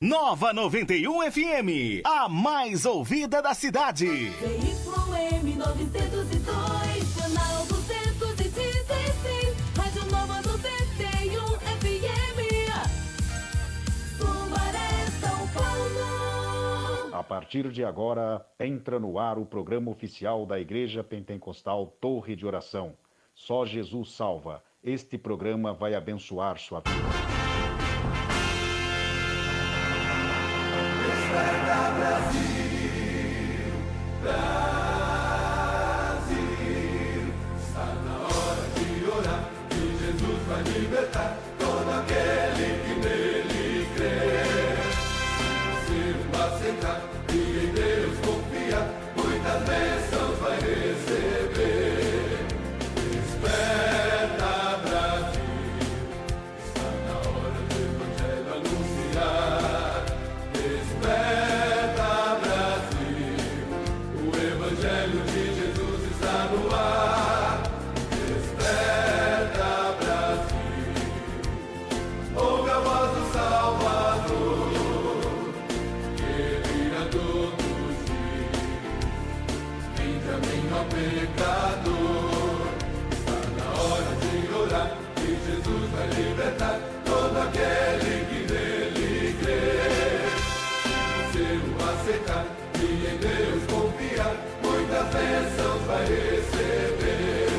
Nova 91 FM, a mais ouvida da cidade. ZYM 902, canal 216, Rádio Nova 91 FM, Sumaré, São Paulo. A partir de agora, entra no ar o programa oficial da Igreja Pentecostal Torre de Oração. Só Jesus salva. Este programa vai abençoar sua vida. Desperta, Brasil, Brasil, está na hora de orar, que Jesus vai libertar todo aquele que nele crê. Se não aceitar e em Deus confiar, muitas bênçãos vai receber. Desperta, Brasil, está na hora do Evangelho anunciar. Desperta, Brasil, o Evangelho de Jesus está no ar. Desperta, Brasil, ouve a voz do Salvador, que vira todos os dias. Vinde a mim, ó pecador, está na hora de orar, que Jesus vai libertar todo aquele que nele crê. Se o aceitar e em Deus confiar, muitas bênçãos vai receber.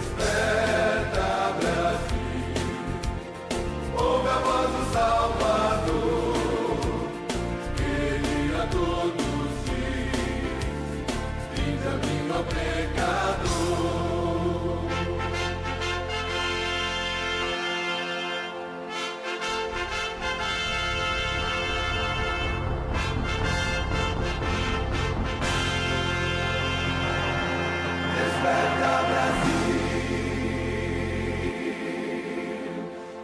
Desperta, Brasil, ouve a voz do Salvador, todos diz, vinde a mim, ó pecador. Desperta, Brasil,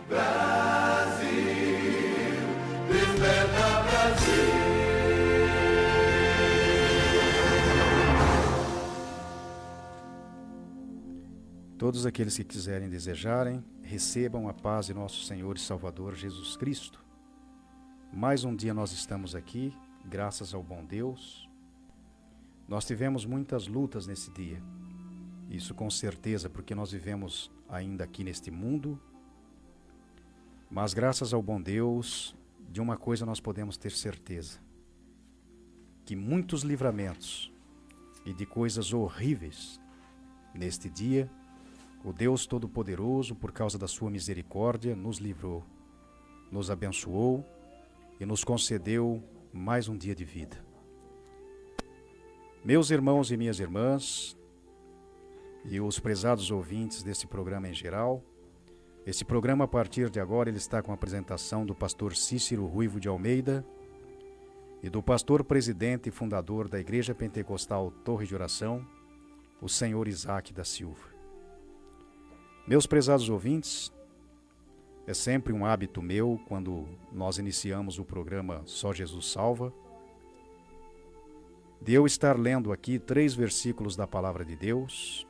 Brasil, desperta, Brasil. Todos aqueles que quiserem e desejarem, recebam a paz de nosso Senhor e Salvador Jesus Cristo. Mais um dia nós estamos aqui, graças ao bom Deus. Nós tivemos muitas lutas nesse dia. Isso com certeza, porque nós vivemos ainda aqui neste mundo. Mas graças ao bom Deus, de uma coisa nós podemos ter certeza: que muitos livramentos e de coisas horríveis neste dia, o Deus Todo-Poderoso, por causa da sua misericórdia, nos livrou, nos abençoou e nos concedeu mais um dia de vida. Meus irmãos e minhas irmãs, e os prezados ouvintes desse programa em geral, esse programa a partir de agora ele está com a apresentação do pastor Cícero Ruivo de Almeida e do pastor presidente e fundador da Igreja Pentecostal Torre de Oração, o senhor Isaac da Silva. Meus prezados ouvintes, é sempre um hábito meu, quando nós iniciamos o programa Só Jesus Salva, de eu estar lendo aqui 3 versículos da Palavra de Deus,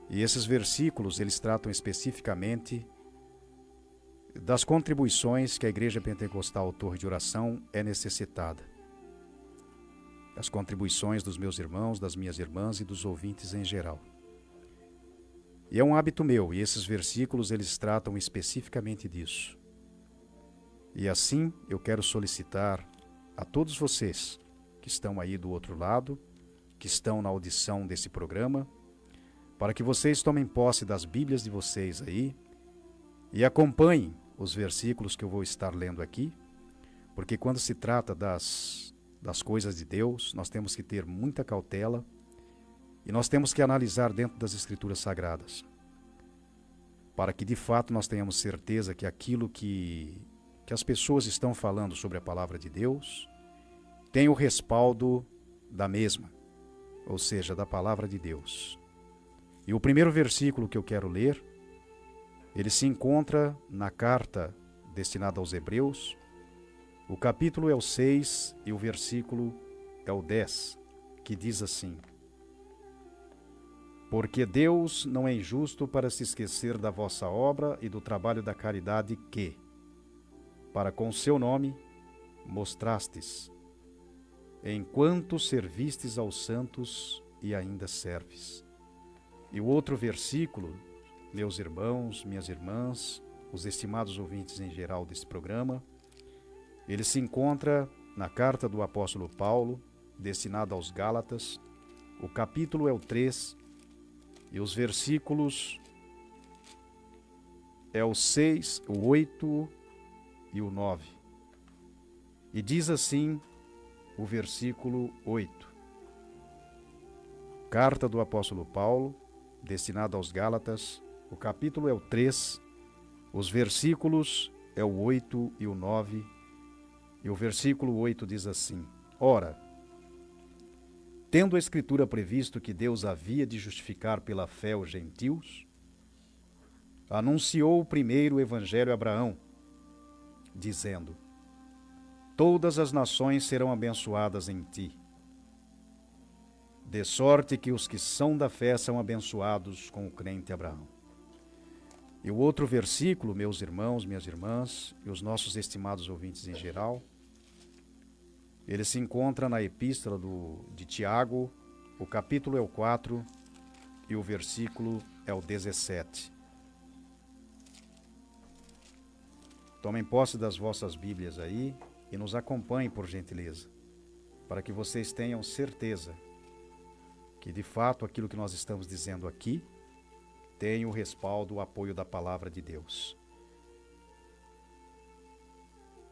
e esses versículos eles tratam especificamente das contribuições que a Igreja Pentecostal Torre de Oração é necessitada. As contribuições dos meus irmãos, das minhas irmãs e dos ouvintes em geral. E é um hábito meu, e esses versículos eles tratam especificamente disso. E assim eu quero solicitar a todos vocês que estão aí do outro lado, que estão na audição desse programa, para que vocês tomem posse das Bíblias de vocês aí e acompanhem os versículos que eu vou estar lendo aqui, porque quando se trata das coisas de Deus, nós temos que ter muita cautela e nós temos que analisar dentro das Escrituras Sagradas, para que de fato nós tenhamos certeza que aquilo que as pessoas estão falando sobre a Palavra de Deus tem o respaldo da mesma, ou seja, da Palavra de Deus. E o primeiro versículo que eu quero ler, ele se encontra na carta destinada aos Hebreus, O capítulo é o 6 e o versículo é o 10, que diz assim: Porque Deus não é injusto para se esquecer da vossa obra e do trabalho da caridade que, para com seu nome, mostrastes, enquanto servistes aos santos e ainda serves. E o outro versículo, meus irmãos, minhas irmãs, os estimados ouvintes em geral desse programa, ele se encontra na carta do apóstolo Paulo, destinada aos Gálatas. O capítulo é o 3 e os versículos é o 6, o 8 e o 9. E diz assim o versículo 8. Carta do apóstolo Paulo, destinada aos Gálatas, o capítulo é o 3, os versículos é o 8 e o 9, e o versículo 8 diz assim: Ora, tendo a Escritura previsto que Deus havia de justificar pela fé os gentios, anunciou primeiro o evangelho a Abraão, dizendo: Todas as nações serão abençoadas em ti. De sorte que os que são da fé são abençoados com o crente Abraão. E o outro versículo, meus irmãos, minhas irmãs, e os nossos estimados ouvintes em geral, ele se encontra na epístola de Tiago, o capítulo é o 4 e o versículo é o 17. Tomem posse das vossas Bíblias aí e nos acompanhem, por gentileza, para que vocês tenham certeza que, de fato, aquilo que nós estamos dizendo aqui tem o respaldo, o apoio da palavra de Deus.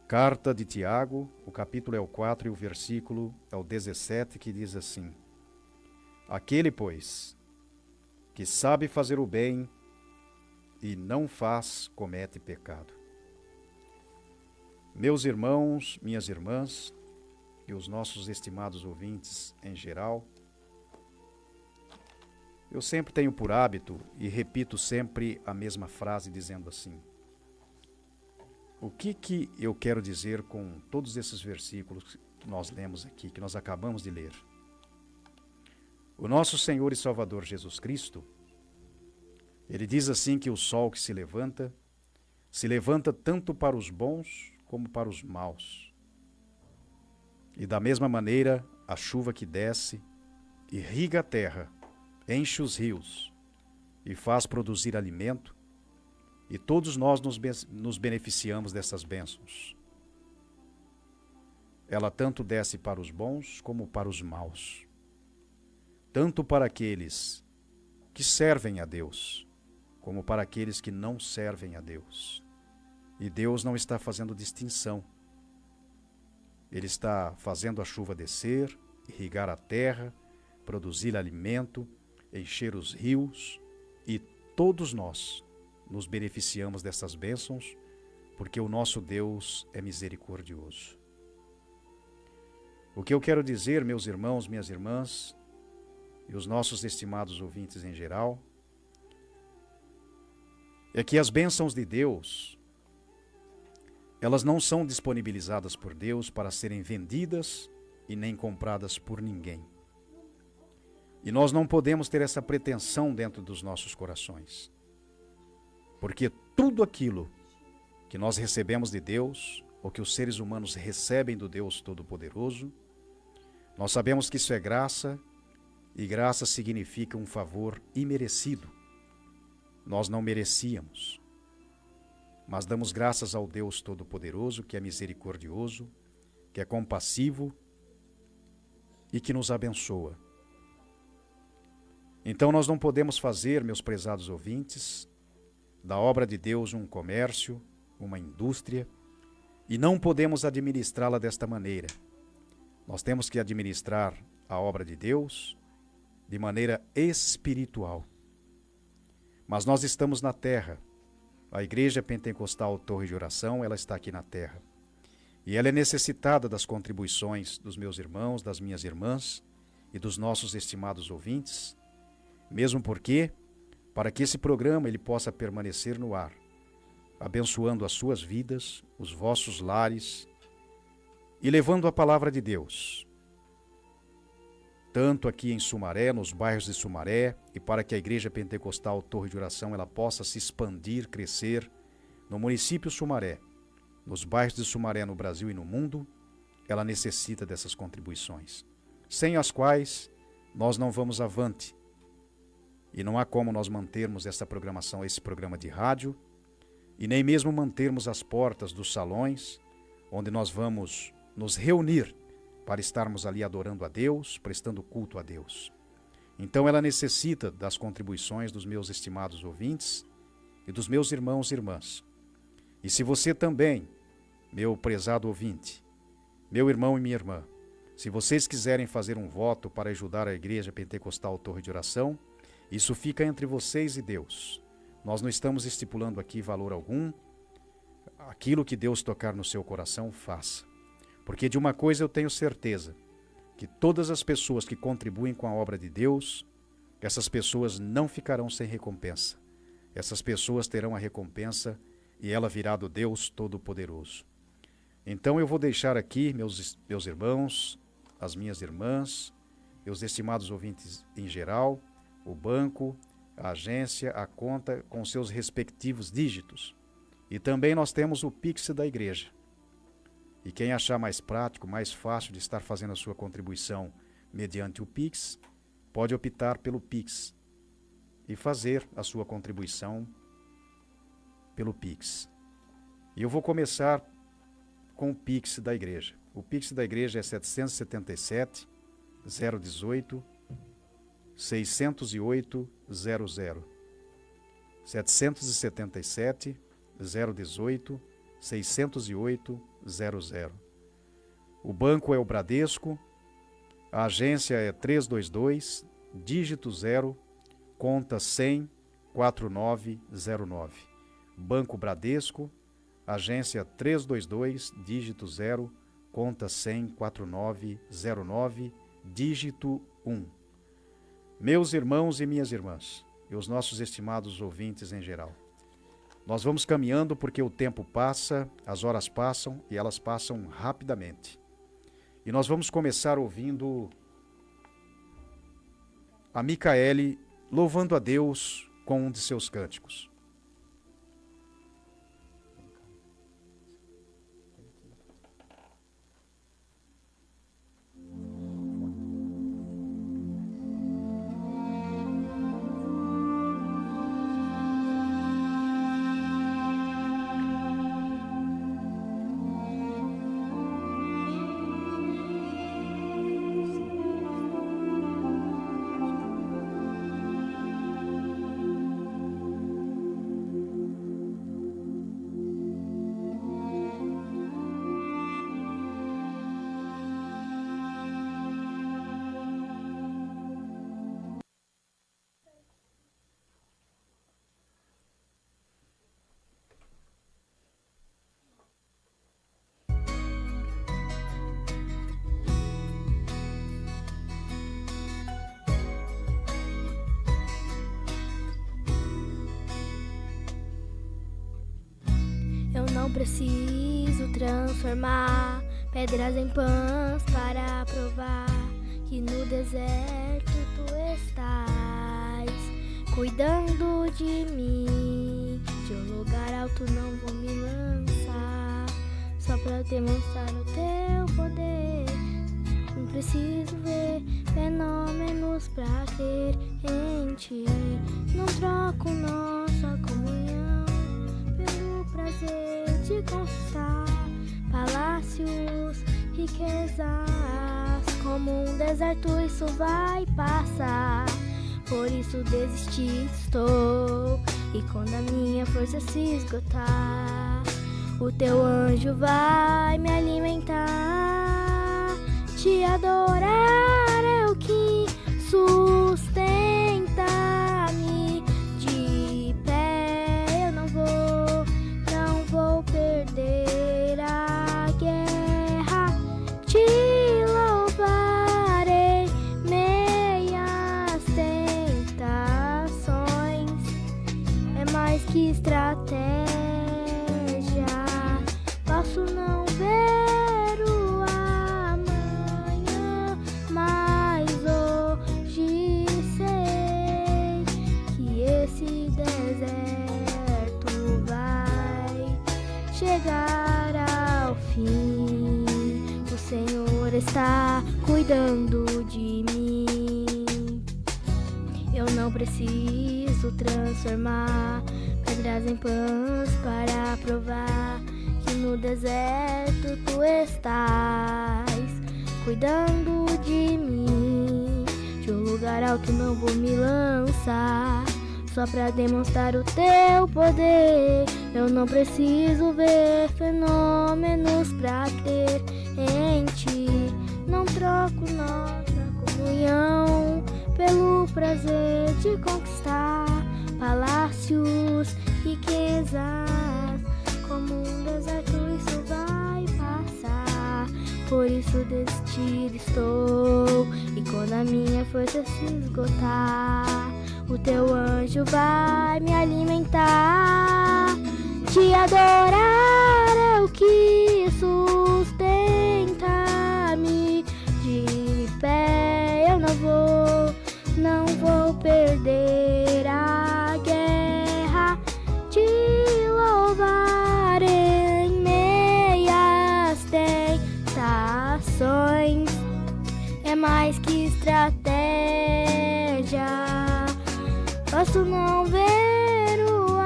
Carta de Tiago, o capítulo é o 4 e o versículo é o 17, que diz assim: Aquele, pois, que sabe fazer o bem e não faz, comete pecado. Meus irmãos, minhas irmãs e os nossos estimados ouvintes em geral, eu sempre tenho por hábito e repito sempre a mesma frase dizendo assim: o que eu quero dizer com todos esses versículos que nós lemos aqui, que nós acabamos de ler? O nosso Senhor e Salvador Jesus Cristo, ele diz assim que o sol que se levanta tanto para os bons como para os maus. E da mesma maneira, a chuva que desce, irriga a terra, enche os rios e faz produzir alimento, e todos nós nos beneficiamos dessas bênçãos. Ela tanto desce para os bons como para os maus, tanto para aqueles que servem a Deus, como para aqueles que não servem a Deus. E Deus não está fazendo distinção. Ele está fazendo a chuva descer, irrigar a terra, produzir alimento, encher os rios, e todos nós nos beneficiamos dessas bênçãos, porque o nosso Deus é misericordioso. O que eu quero dizer, meus irmãos, minhas irmãs, e os nossos estimados ouvintes em geral, é que as bênçãos de Deus, elas não são disponibilizadas por Deus para serem vendidas e nem compradas por ninguém. E nós não podemos ter essa pretensão dentro dos nossos corações. Porque tudo aquilo que nós recebemos de Deus, ou que os seres humanos recebem do Deus Todo-Poderoso, nós sabemos que isso é graça, e graça significa um favor imerecido. Nós não merecíamos, mas damos graças ao Deus Todo-Poderoso, que é misericordioso, que é compassivo e que nos abençoa. Então nós não podemos fazer, meus prezados ouvintes, da obra de Deus um comércio, uma indústria, e não podemos administrá-la desta maneira. Nós temos que administrar a obra de Deus de maneira espiritual. Mas nós estamos na terra. A Igreja Pentecostal Torre de Oração, ela está aqui na terra. E ela é necessitada das contribuições dos meus irmãos, das minhas irmãs e dos nossos estimados ouvintes, mesmo porque, para que esse programa ele possa permanecer no ar, abençoando as suas vidas, os vossos lares e levando a palavra de Deus, tanto aqui em Sumaré, nos bairros de Sumaré, e para que a Igreja Pentecostal Torre de Oração ela possa se expandir, crescer no município Sumaré, nos bairros de Sumaré no Brasil e no mundo, ela necessita dessas contribuições, sem as quais nós não vamos avante. E não há como nós mantermos essa programação, esse programa de rádio, e nem mesmo mantermos as portas dos salões, onde nós vamos nos reunir para estarmos ali adorando a Deus, prestando culto a Deus. Então ela necessita das contribuições dos meus estimados ouvintes e dos meus irmãos e irmãs. E se você também, meu prezado ouvinte, meu irmão e minha irmã, se vocês quiserem fazer um voto para ajudar a Igreja Pentecostal Torre de Oração, isso fica entre vocês e Deus. Nós não estamos estipulando aqui valor algum. Aquilo que Deus tocar no seu coração, faça. Porque de uma coisa eu tenho certeza, que todas as pessoas que contribuem com a obra de Deus, essas pessoas não ficarão sem recompensa. Essas pessoas terão a recompensa e ela virá do Deus Todo-Poderoso. Então eu vou deixar aqui, meus irmãos, as minhas irmãs, meus estimados ouvintes em geral, o banco, a agência, a conta com seus respectivos dígitos. E também nós temos o Pix da igreja. E quem achar mais prático, mais fácil de estar fazendo a sua contribuição mediante o Pix, pode optar pelo Pix e fazer a sua contribuição pelo Pix. E eu vou começar com o Pix da igreja. O Pix da igreja é 777 018 608 00. 777 018 608 00. O banco é o Bradesco, a agência é 322, dígito 0, conta 100 4909. Banco Bradesco, agência 322, dígito 0, conta 100 4909, dígito 1. Meus irmãos e minhas irmãs, e os nossos estimados ouvintes em geral, nós vamos caminhando porque o tempo passa, as horas passam e elas passam rapidamente. E nós vamos começar ouvindo a Micaele louvando a Deus com um de seus cânticos. Eu não preciso transformar pedras em pães para provar que no deserto tu estás cuidando de mim. De um lugar alto não vou me lançar só pra demonstrar o teu poder. Não preciso ver fenômenos pra crer em ti. Não troco nossa comunhão pelo prazer de conquistar palácios, riquezas. Como um deserto isso vai passar, por isso desistir estou. E quando a minha força se esgotar, o teu anjo vai me alimentar. Te adorar é o que sustenta-me de pé. Eu não vou perder a guerra. Te louvarei meias tentações. É mais que estratégia. Posso não ver o está cuidando de mim. Eu não preciso transformar pedras em pães para provar que no deserto tu estás cuidando de mim. De um lugar alto não vou me lançar, só pra demonstrar o teu poder. Eu não preciso ver fenômenos pra crer em ti. Não troco nossa comunhão pelo prazer de conquistar palácios, riquezas. Como um deserto isso vai passar, por isso decidido estou. E quando a minha força se esgotar, o teu anjo vai me alimentar. Te adorar é o que sustenta-me de pé. Eu não vou perder a guerra. Te louvar em meias tentações é mais que estratégia. Posso não ver o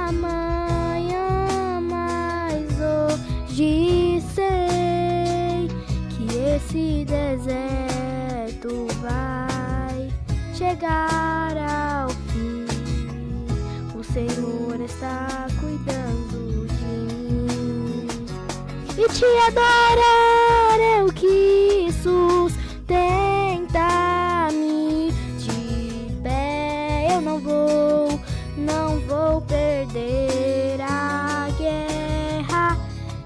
amanhã, mas hoje sei que esse deserto vai chegar ao fim. O Senhor está cuidando de mim. E te adorar é o que sustenta-me de pé. Eu não vou perder a guerra.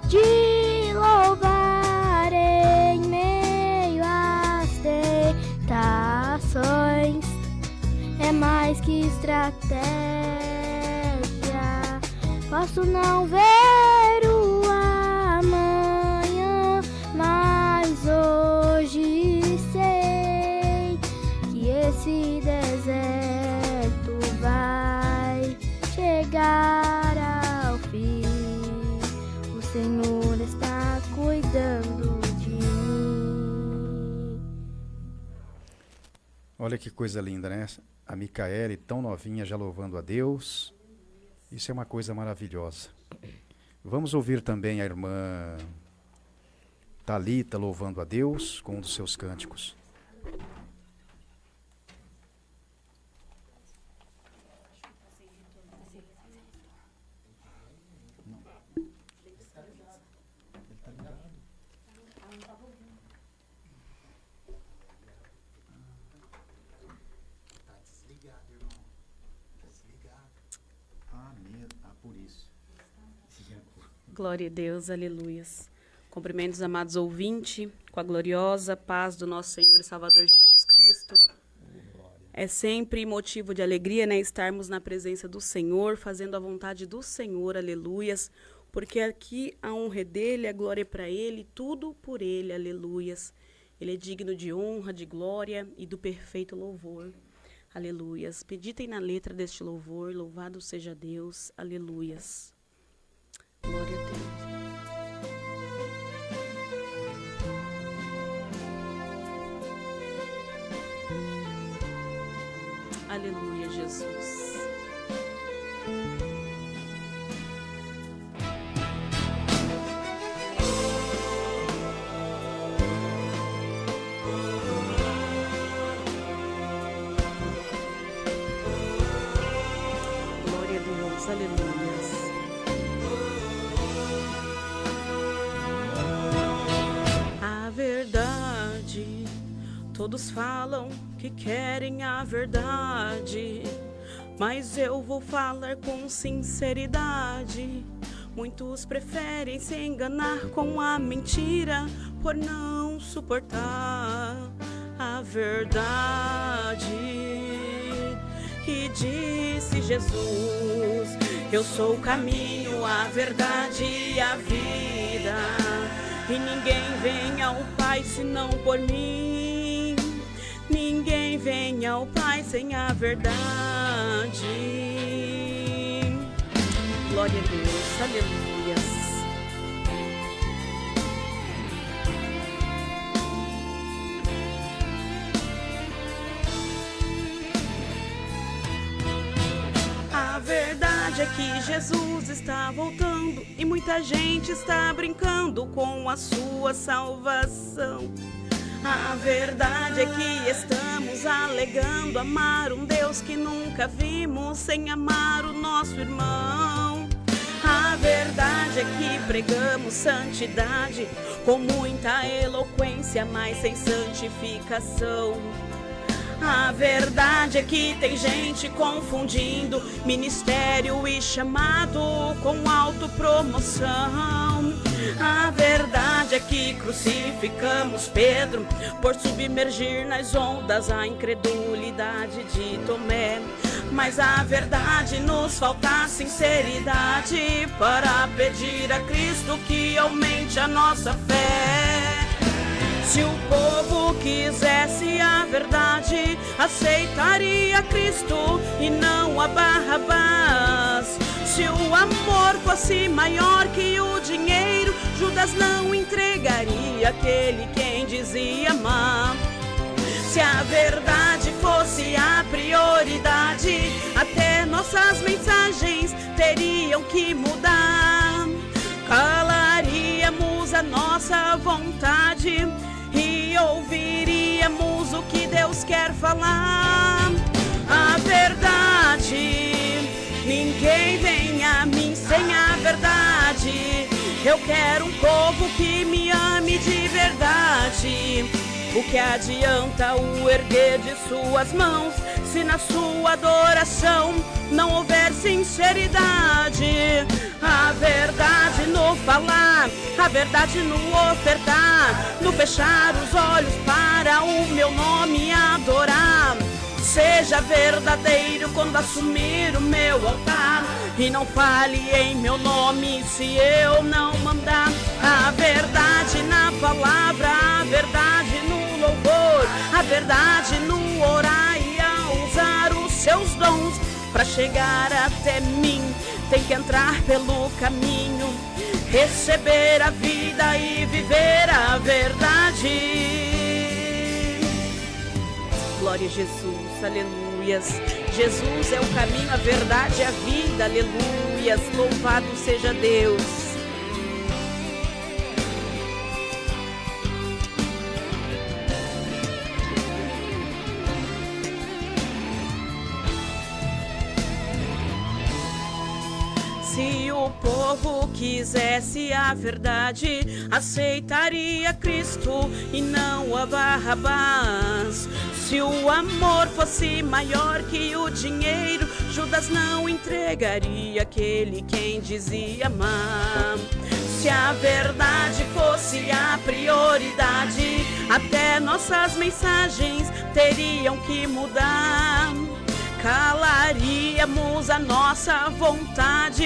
De louvar em meio às tentações é mais que estratégia. Posso não ver o amanhã, mas hoje sei que esse deserto vai chegar ao fim. O Senhor está cuidando de mim. Olha que coisa linda, né? A Micaele, tão novinha, já louvando a Deus. Isso é uma coisa maravilhosa. Vamos ouvir também a irmã Thalita louvando a Deus com um dos seus cânticos. Por isso. Glória a Deus, aleluias. Cumprimentos, amados ouvintes, com a gloriosa paz do nosso Senhor e Salvador Jesus Cristo. É sempre motivo de alegria, né, estarmos na presença do Senhor, fazendo a vontade do Senhor, aleluias, porque aqui a honra é dele, a glória é para ele, tudo por ele, aleluias. Ele é digno de honra, de glória e do perfeito louvor. Aleluias. Meditem na letra deste louvor. Louvado seja Deus. Aleluias. Glória a Deus. Aleluia, Jesus. Aleluias. A verdade, todos falam que querem a verdade, mas eu vou falar com sinceridade. Muitos preferem se enganar com a mentira por não suportar a verdade. E disse Jesus: eu sou o caminho, a verdade e a vida, e ninguém vem ao Pai senão por mim. Ninguém vem ao Pai sem a verdade. Glória a Deus, aleluias. verdade é que Jesus está voltando e muita gente está brincando com a sua salvação. A verdade é que estamos alegando amar um Deus que nunca vimos sem amar o nosso irmão. A verdade é que pregamos santidade com muita eloquência, mas sem santificação. A verdade é que tem gente confundindo ministério e chamado com autopromoção. A verdade é que crucificamos Pedro por submergir nas ondas a incredulidade de Tomé. Mas a verdade nos falta sinceridade para pedir a Cristo que aumente a nossa fé. Se o povo quisesse a verdade, aceitaria Cristo e não a Barrabás. Se o amor fosse maior que o dinheiro, Judas não entregaria aquele quem dizia amar. Se a verdade fosse a prioridade, até nossas mensagens teriam que mudar. Calaríamos a nossa vontade e ouviríamos o que Deus quer falar. A verdade, ninguém vem a mim sem a verdade. Eu quero um povo que me ame de verdade. O que adianta o erguer de suas mãos se na sua adoração não houver sinceridade? A verdade no falar, a verdade no ofertar, no fechar os olhos para o meu nome adorar. Seja verdadeiro quando assumir o meu altar e não fale em meu nome se eu não mandar. A verdade na palavra, a verdade no louvor, a verdade no orar e a usar os seus dons. Para chegar até mim tem que entrar pelo caminho, receber a vida e viver a verdade. Glória a Jesus, aleluias. Jesus é o caminho, a verdade e a vida, aleluias. Louvado seja Deus. Se o povo quisesse a verdade, aceitaria Cristo e não a Barrabás. Se o amor fosse maior que o dinheiro, Judas não entregaria aquele quem dizia amar. Se a verdade fosse a prioridade, até nossas mensagens teriam que mudar. Calaríamos a nossa vontade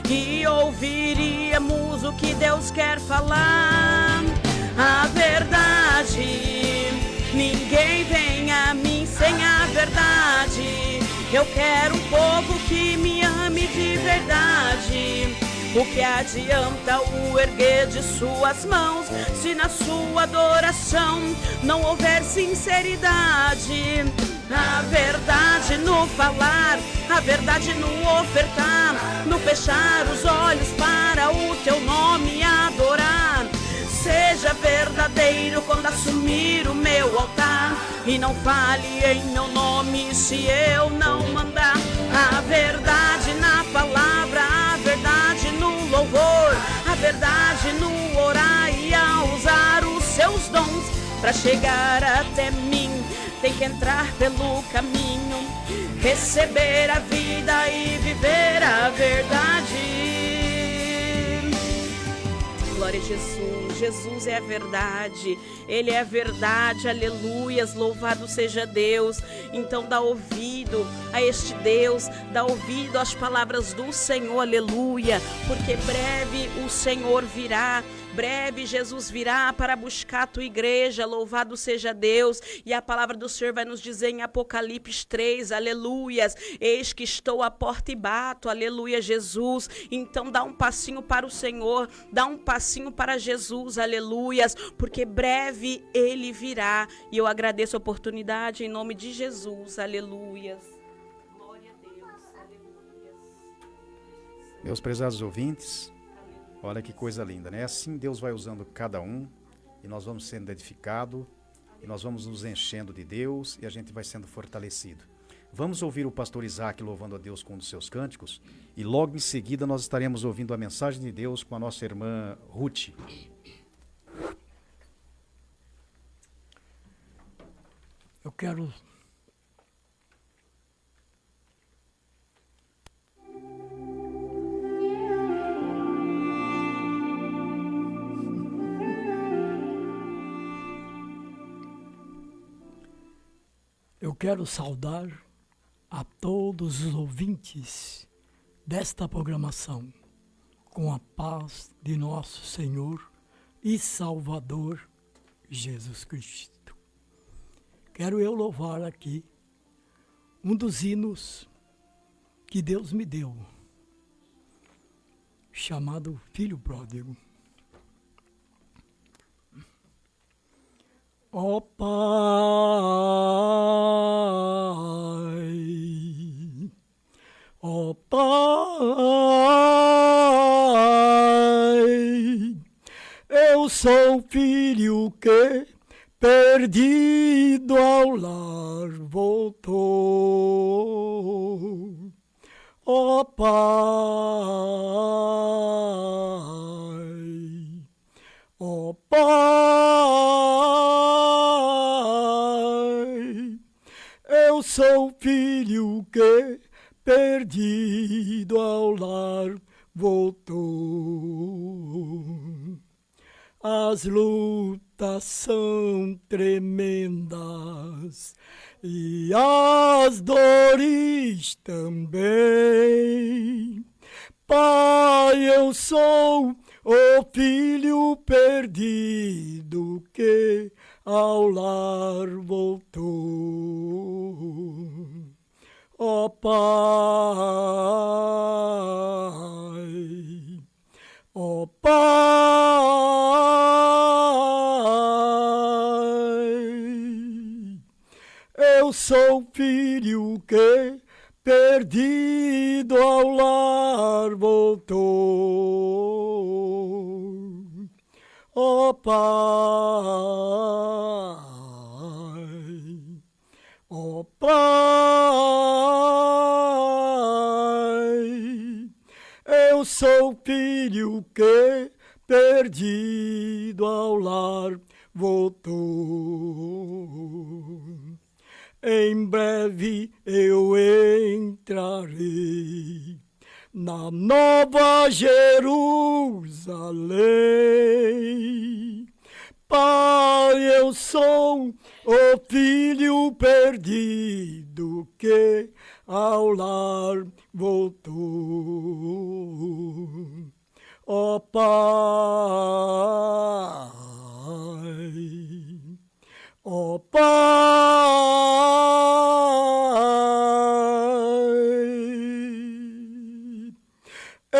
e ouviríamos o que Deus quer falar. A verdade, ninguém vem a mim sem a verdade. Eu quero um povo que me ame de verdade. O que adianta o erguer de suas mãos se na sua adoração não houver sinceridade? A verdade no falar, a verdade no ofertar, no fechar os olhos para o teu nome adorar. Seja verdadeiro quando assumir o meu altar e não fale em meu nome se eu não mandar. A verdade na palavra, a verdade no louvor, a verdade no orar e a usar os seus dons. Para chegar até mim tem que entrar pelo caminho, receber a vida e viver a verdade. Glória a Jesus. Jesus é a verdade, Ele é a verdade, aleluias, louvado seja Deus. Então dá ouvido a este Deus, dá ouvido às palavras do Senhor, aleluia, porque breve o Senhor virá. Breve Jesus virá para buscar a tua igreja, louvado seja Deus. E a palavra do Senhor vai nos dizer em Apocalipse 3, aleluias, eis que estou à porta e bato, aleluia Jesus. Então dá um passinho para o Senhor, dá um passinho para Jesus, aleluias, porque breve Ele virá. E eu agradeço a oportunidade em nome de Jesus, aleluias. Glória a Deus, aleluias. Meus prezados ouvintes, olha que coisa linda, né? Assim Deus vai usando cada um e nós vamos sendo edificados e nós vamos nos enchendo de Deus e a gente vai sendo fortalecido. Vamos ouvir o pastor Isaac louvando a Deus com um dos seus cânticos e logo em seguida nós estaremos ouvindo a mensagem de Deus com a nossa irmã Ruth. Eu quero saudar a todos os ouvintes desta programação com a paz de nosso Senhor e Salvador Jesus Cristo. Quero eu louvar aqui um dos hinos que Deus me deu, chamado Filho Pródigo. Ó Pai, ó Pai, eu sou filho que perdido ao lar voltou. Ó Pai, ó Pai, eu sou filho que perdido ao lar voltou. As lutas são tremendas e as dores também. Pai, eu sou o filho perdido que ao lar voltou. Ó Pai, ó Pai, eu sou filho que perdido ao lar voltou. Ó Pai, ó Pai, eu sou filho que perdido ao lar voltou. Em breve eu entrarei na Nova Jerusalém. Pai, eu sou o filho perdido que ao lar voltou. Ó Pai, ó Pai,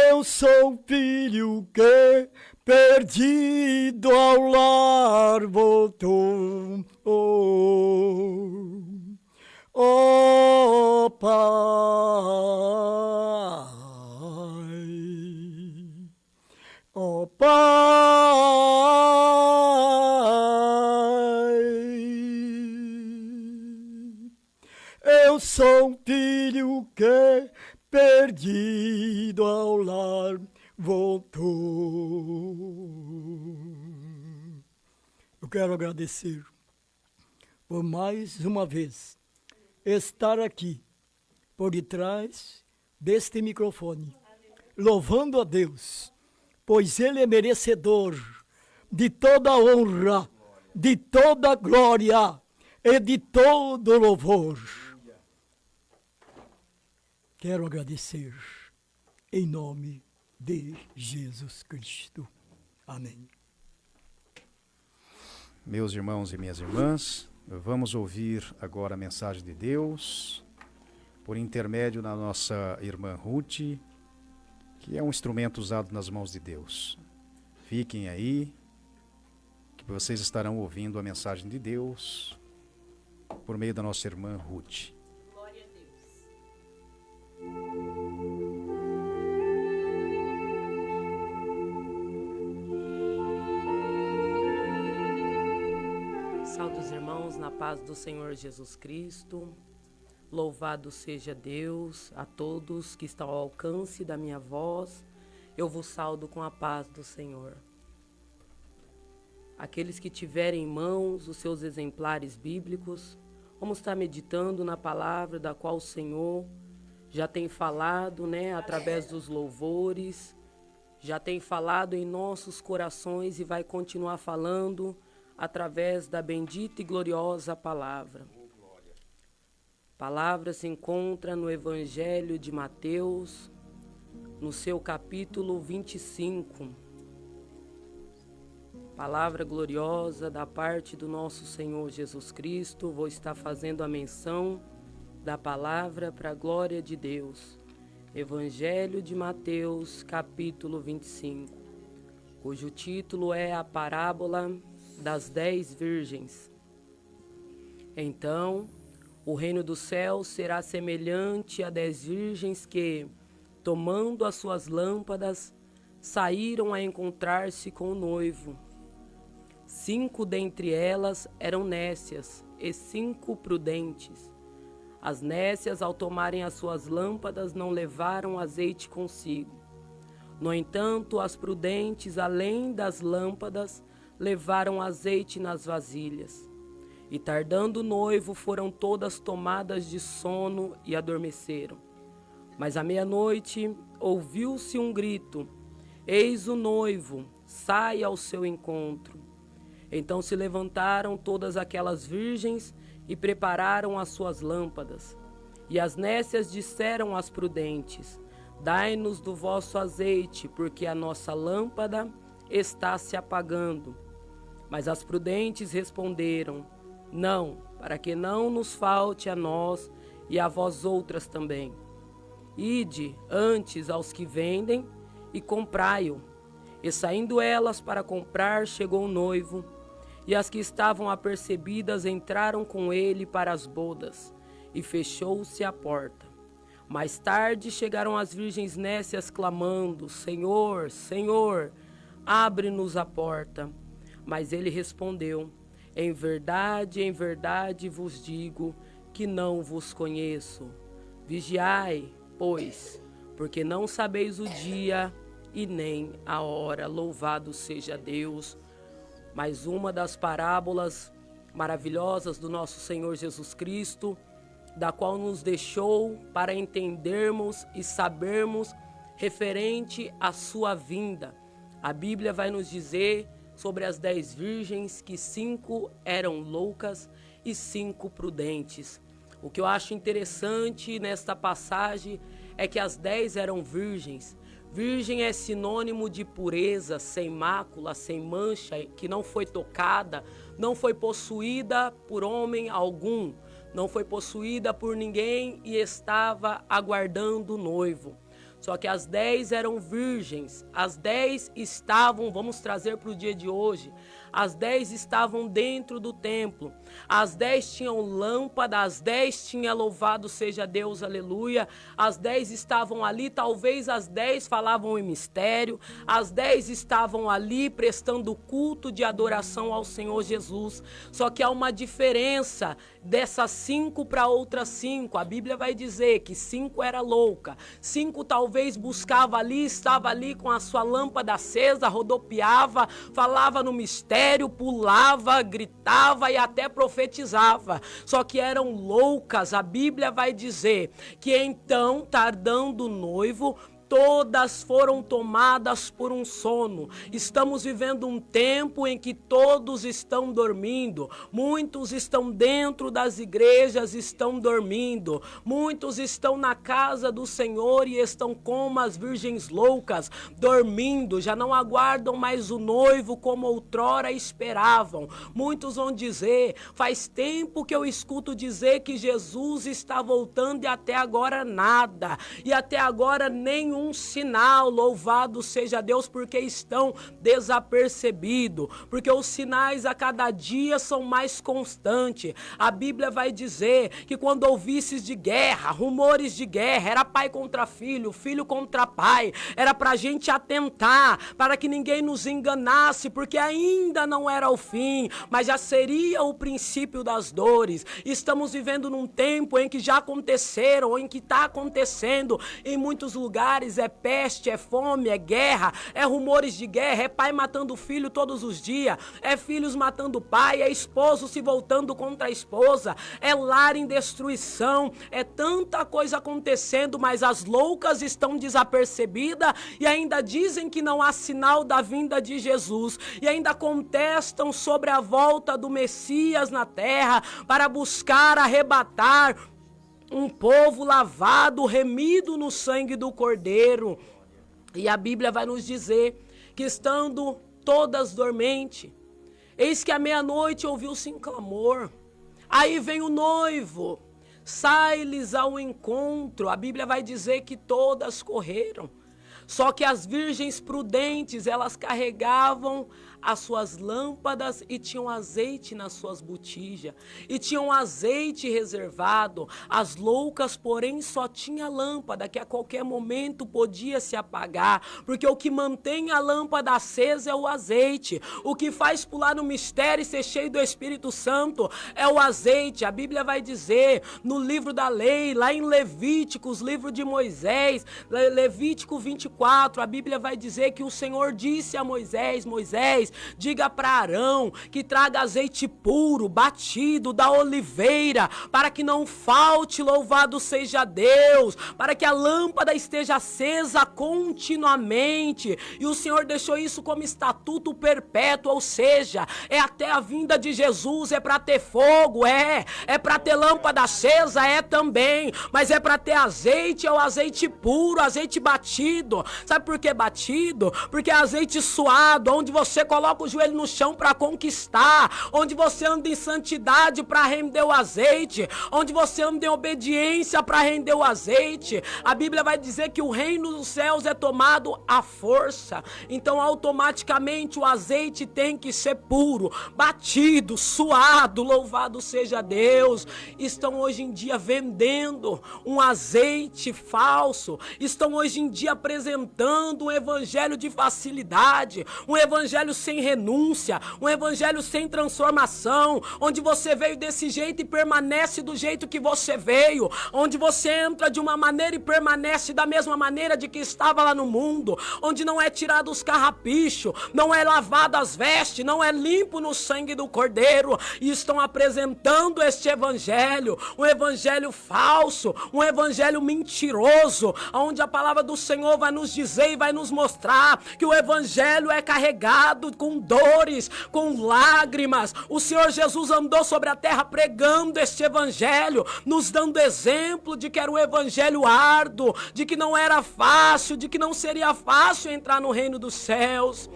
eu sou filho que perdido ao lar voltou. Ó Pai, ó Pai, eu sou filho que perdido ao lar voltou. Eu quero agradecer por mais uma vez estar aqui por detrás deste microfone, louvando a Deus, pois Ele é merecedor de toda honra, de toda glória e de todo louvor. Quero agradecer em nome de Jesus Cristo. Amém. Meus irmãos e minhas irmãs, vamos ouvir agora a mensagem de Deus por intermédio da nossa irmã Ruth, que é um instrumento usado nas mãos de Deus. Fiquem aí, que vocês estarão ouvindo a mensagem de Deus por meio da nossa irmã Ruth. Glória a Deus. na paz do Senhor Jesus Cristo. Louvado seja Deus, a todos que estão ao alcance da minha voz. Eu vos saudo com a paz do Senhor. Aqueles que tiverem em mãos os seus exemplares bíblicos, vamos estar meditando na palavra da qual o Senhor já tem falado, através dos louvores, já tem falado em nossos corações e vai continuar falando através da bendita e gloriosa palavra. A palavra se encontra no Evangelho de Mateus, no seu capítulo 25. Palavra gloriosa da parte do nosso Senhor Jesus Cristo. Vou estar fazendo a menção da palavra para a glória de Deus. Evangelho de Mateus, capítulo 25, cujo título é a parábola das 10 virgens. Então, o reino dos céus será semelhante a 10 virgens que, tomando as suas lâmpadas, saíram a encontrar-se com o noivo. 5 dentre elas eram nécias e 5 prudentes. As nécias, ao tomarem as suas lâmpadas, não levaram azeite consigo. No entanto, as prudentes, além das lâmpadas, levaram azeite nas vasilhas. E tardando o noivo, foram todas tomadas de sono e adormeceram. Mas à meia-noite ouviu-se um grito: eis o noivo, sai ao seu encontro. Então se levantaram todas aquelas virgens e prepararam as suas lâmpadas. E as nécias disseram às prudentes: dai-nos do vosso azeite, porque a nossa lâmpada está se apagando. Mas as prudentes responderam: não, para que não nos falte a nós e a vós outras também. Ide antes aos que vendem e comprai-o. E saindo elas para comprar, chegou o noivo, e as que estavam apercebidas entraram com ele para as bodas, e fechou-se a porta. Mais tarde chegaram as virgens nécias clamando: Senhor, Senhor, abre-nos a porta. Mas ele respondeu: em verdade vos digo que não vos conheço. Vigiai, pois, porque não sabeis o dia e nem a hora. Louvado seja Deus. Mais uma das parábolas maravilhosas do nosso Senhor Jesus Cristo, da qual nos deixou para entendermos e sabermos referente à sua vinda. A Bíblia vai nos dizer sobre as 10 virgens que 5 eram loucas e 5 prudentes. O que eu acho interessante nesta passagem é que as 10 eram virgens. Virgem é sinônimo de pureza, sem mácula, sem mancha, que não foi tocada, não foi possuída por homem algum, não foi possuída por ninguém e estava aguardando o noivo. Só que as 10 eram virgens, as 10 estavam, vamos trazer para o dia de hoje, as 10 estavam dentro do templo, as 10 tinham lâmpada, as 10 tinham louvado seja Deus, aleluia, as 10 estavam ali, talvez as 10 falavam em mistério, as 10 estavam ali prestando culto de adoração ao Senhor Jesus. Só que há uma diferença dessas 5 para outras 5, a Bíblia vai dizer que 5 era louca, 5 talvez buscava ali, estava ali com a sua lâmpada acesa, rodopiava, falava no mistério, pulava, gritava e até profetizava. Só que eram loucas. A Bíblia vai dizer que então, tardando o noivo, todas foram tomadas por um sono. Estamos vivendo um tempo em que todos estão dormindo. Muitos estão dentro das igrejas, estão dormindo. Muitos estão na casa do Senhor e estão como as virgens loucas, dormindo. Já não aguardam mais o noivo como outrora esperavam. Muitos vão dizer: faz tempo que eu escuto dizer que Jesus está voltando e até agora nada. E até agora nem nenhum sinal, louvado seja Deus, porque estão desapercebidos, porque os sinais a cada dia são mais constantes. A Bíblia vai dizer que quando ouvisses de guerra, rumores de guerra, era pai contra filho, filho contra pai, era para a gente atentar, para que ninguém nos enganasse, porque ainda não era o fim, mas já seria o princípio das dores. Estamos vivendo num tempo em que já aconteceram, ou em que está acontecendo em muitos lugares, é peste, é fome, é guerra, é rumores de guerra, é pai matando filho todos os dias, é filhos matando pai, é esposo se voltando contra a esposa, é lar em destruição, é tanta coisa acontecendo, mas as loucas estão desapercebidas e ainda dizem que não há sinal da vinda de Jesus, e ainda contestam sobre a volta do Messias na terra para buscar arrebatar um povo lavado, remido no sangue do Cordeiro. E a Bíblia vai nos dizer que estando todas dormentes, eis que à meia-noite ouviu-se um clamor. Aí vem o noivo, sai-lhes ao encontro. A Bíblia vai dizer que todas correram. Só que as virgens prudentes, elas carregavam as suas lâmpadas e tinham azeite nas suas botijas. E tinham azeite reservado. As loucas, porém, só tinha lâmpada, que a qualquer momento podia se apagar. Porque o que mantém a lâmpada acesa é o azeite. O que faz pular no mistério e ser cheio do Espírito Santo é o azeite. A Bíblia vai dizer, no livro da lei, lá em Levíticos, livro de Moisés, Levítico 24, a Bíblia vai dizer que o Senhor disse a Moisés, Moisés, diga para Arão que traga azeite puro, batido da oliveira, para que não falte, louvado seja Deus, para que a lâmpada esteja acesa continuamente. E o Senhor deixou isso como estatuto perpétuo, ou seja, é até a vinda de Jesus, é para ter fogo, é para ter lâmpada acesa, é também, mas é para ter azeite, é o azeite puro, azeite batido. Sabe por que batido? Porque é azeite suado, onde você coloca o joelho no chão para conquistar, onde você anda em santidade para render o azeite, onde você anda em obediência para render o azeite. A Bíblia vai dizer que o reino dos céus é tomado à força, então automaticamente o azeite tem que ser puro, batido, suado, louvado seja Deus. Estão hoje em dia vendendo um azeite falso, estão hoje em dia apresentando um evangelho de facilidade, um evangelho sem renúncia, um evangelho sem transformação, onde você veio desse jeito e permanece do jeito que você veio, onde você entra de uma maneira e permanece da mesma maneira de que estava lá no mundo, onde não é tirado os carrapichos, não é lavado as vestes, não é limpo no sangue do Cordeiro, e estão apresentando este evangelho, um evangelho falso, um evangelho mentiroso, onde a palavra do Senhor vai nos dizer e vai nos mostrar que o evangelho é carregado com dores, com lágrimas. O Senhor Jesus andou sobre a terra pregando este evangelho, nos dando exemplo de que era um evangelho árduo, de que não era fácil, de que não seria fácil entrar no reino dos céus.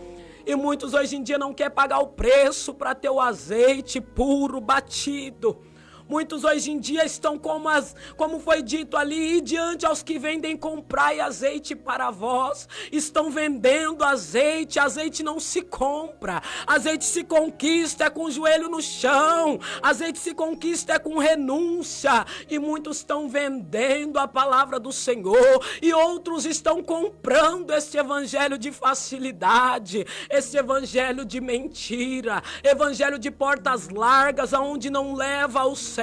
E muitos hoje em dia não querem pagar o preço para ter o azeite puro, batido. Muitos hoje em dia estão como foi dito ali, e diante aos que vendem, comprai azeite para vós. Estão vendendo azeite, azeite não se compra, azeite se conquista, é com o joelho no chão, azeite se conquista é com renúncia. E muitos estão vendendo a palavra do Senhor, e outros estão comprando este evangelho de facilidade, este evangelho de mentira, evangelho de portas largas, aonde não leva ao céu,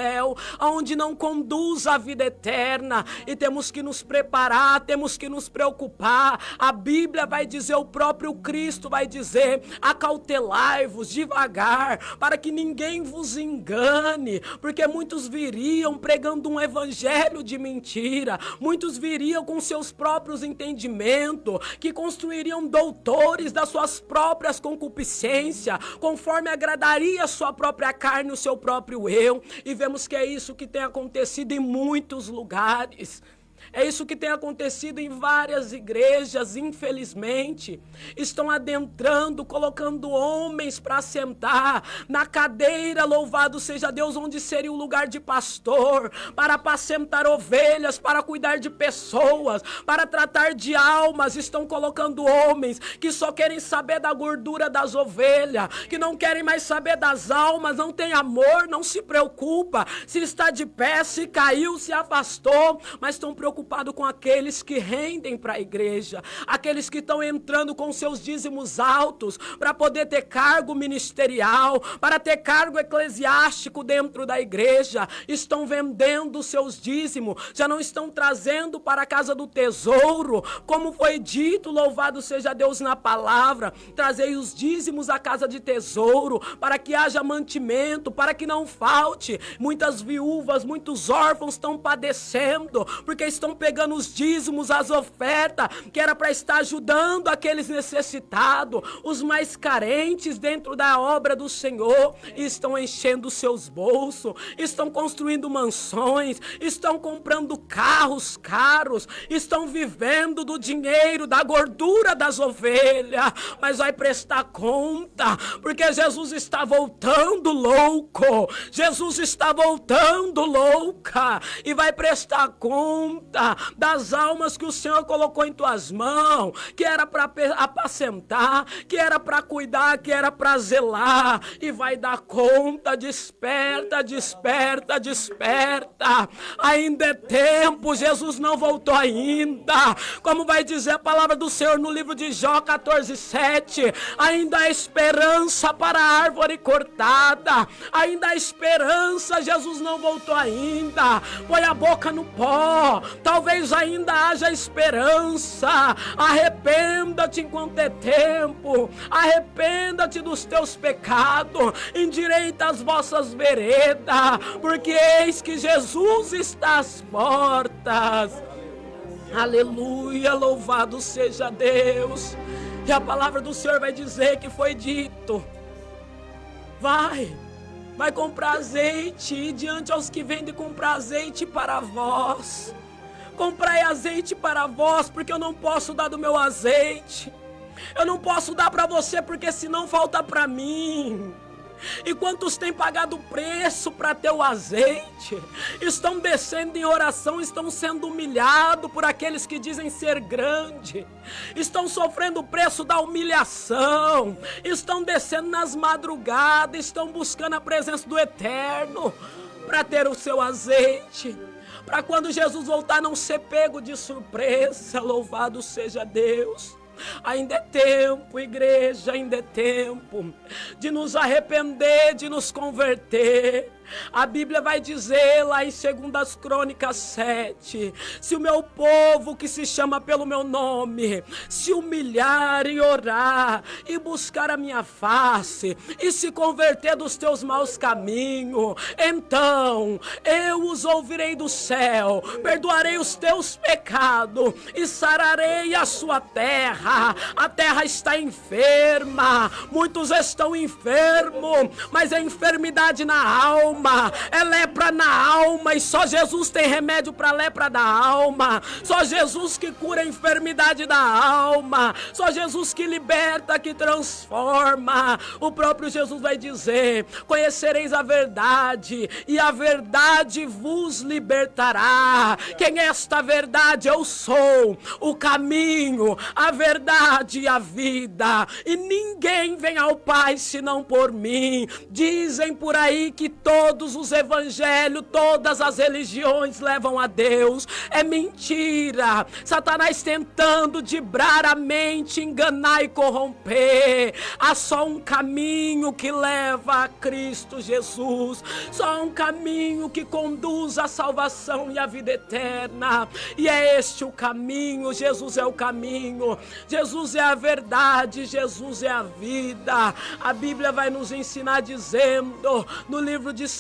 aonde não conduz à vida eterna. E temos que nos preparar, temos que nos preocupar. A Bíblia vai dizer, o próprio Cristo vai dizer, acautelai-vos devagar, para que ninguém vos engane, porque muitos viriam pregando um evangelho de mentira, muitos viriam com seus próprios entendimentos, que construiriam doutores das suas próprias concupiscências, conforme agradaria a sua própria carne, o seu próprio eu. E vemos que é isso que tem acontecido em muitos lugares. É isso que tem acontecido em várias igrejas, infelizmente. Estão adentrando, colocando homens para sentar na cadeira, louvado seja Deus, onde seria o lugar de pastor, para apacentar ovelhas, para cuidar de pessoas, para tratar de almas. Estão colocando homens que só querem saber da gordura das ovelhas, que não querem mais saber das almas, não tem amor, não se preocupa se está de pé, se caiu, se afastou, mas estão preocupados com aqueles que rendem para a igreja, aqueles que estão entrando com seus dízimos altos para poder ter cargo ministerial, para ter cargo eclesiástico dentro da igreja. Estão vendendo seus dízimos, já não estão trazendo para a casa do tesouro, como foi dito, louvado seja Deus na palavra, trazei os dízimos à casa de tesouro, para que haja mantimento, para que não falte. Muitas viúvas, muitos órfãos estão padecendo, porque estão pegando os dízimos, as ofertas, que era para estar ajudando aqueles necessitados, os mais carentes dentro da obra do Senhor, e estão enchendo seus bolsos, estão construindo mansões, estão comprando carros caros, estão vivendo do dinheiro, da gordura das ovelhas, mas vai prestar conta, porque Jesus está voltando louco, Jesus está voltando louca, e vai prestar conta das almas que o Senhor colocou em tuas mãos, que era para apacentar, que era para cuidar, que era para zelar, e vai dar conta. Desperta, desperta, desperta, ainda é tempo, Jesus não voltou ainda, como vai dizer a palavra do Senhor no livro de Jó 14:7, ainda há esperança para a árvore cortada, ainda há esperança, Jesus não voltou ainda. Põe a boca no pó, talvez ainda haja esperança. Arrependa-te enquanto é tempo, arrependa-te dos teus pecados, endireita as vossas veredas, porque eis que Jesus está às portas. Aleluia, louvado seja Deus. E a palavra do Senhor vai dizer que foi dito: vai comprar azeite, e diante aos que vendem comprar azeite para vós. Comprai azeite para vós, porque eu não posso dar do meu azeite. Eu não posso dar para você, porque senão falta para mim. E quantos têm pagado o preço para ter o azeite? Estão descendo em oração, estão sendo humilhados por aqueles que dizem ser grande. Estão sofrendo o preço da humilhação. Estão descendo nas madrugadas, estão buscando a presença do Eterno para ter o seu azeite, para quando Jesus voltar não ser pego de surpresa. Louvado seja Deus. Ainda é tempo, igreja, ainda é tempo de nos arrepender, de nos converter. A Bíblia vai dizer lá em 2 Crônicas 7, se o meu povo que se chama pelo meu nome se humilhar e orar e buscar a minha face e se converter dos teus maus caminhos, então eu os ouvirei do céu, perdoarei os teus pecados e sararei a sua terra. A terra está enferma, muitos estão enfermos, mas é enfermidade na alma, é lepra na alma, e só Jesus tem remédio para a lepra da alma. Só Jesus que cura a enfermidade da alma, só Jesus que liberta, que transforma. O próprio Jesus vai dizer: conhecereis a verdade e a verdade vos libertará. Quem é esta verdade? Eu sou o caminho, a verdade e a vida, e ninguém vem ao Pai senão por mim. Dizem por aí que todos os evangelhos, todas as religiões levam a Deus. É mentira. Satanás tentando dibrar a mente, enganar e corromper. Há só um caminho que leva a Cristo Jesus, só um caminho que conduz à salvação e à vida eterna, e é este o caminho. Jesus é o caminho, Jesus é a verdade, Jesus é a vida. A Bíblia vai nos ensinar dizendo no livro de 2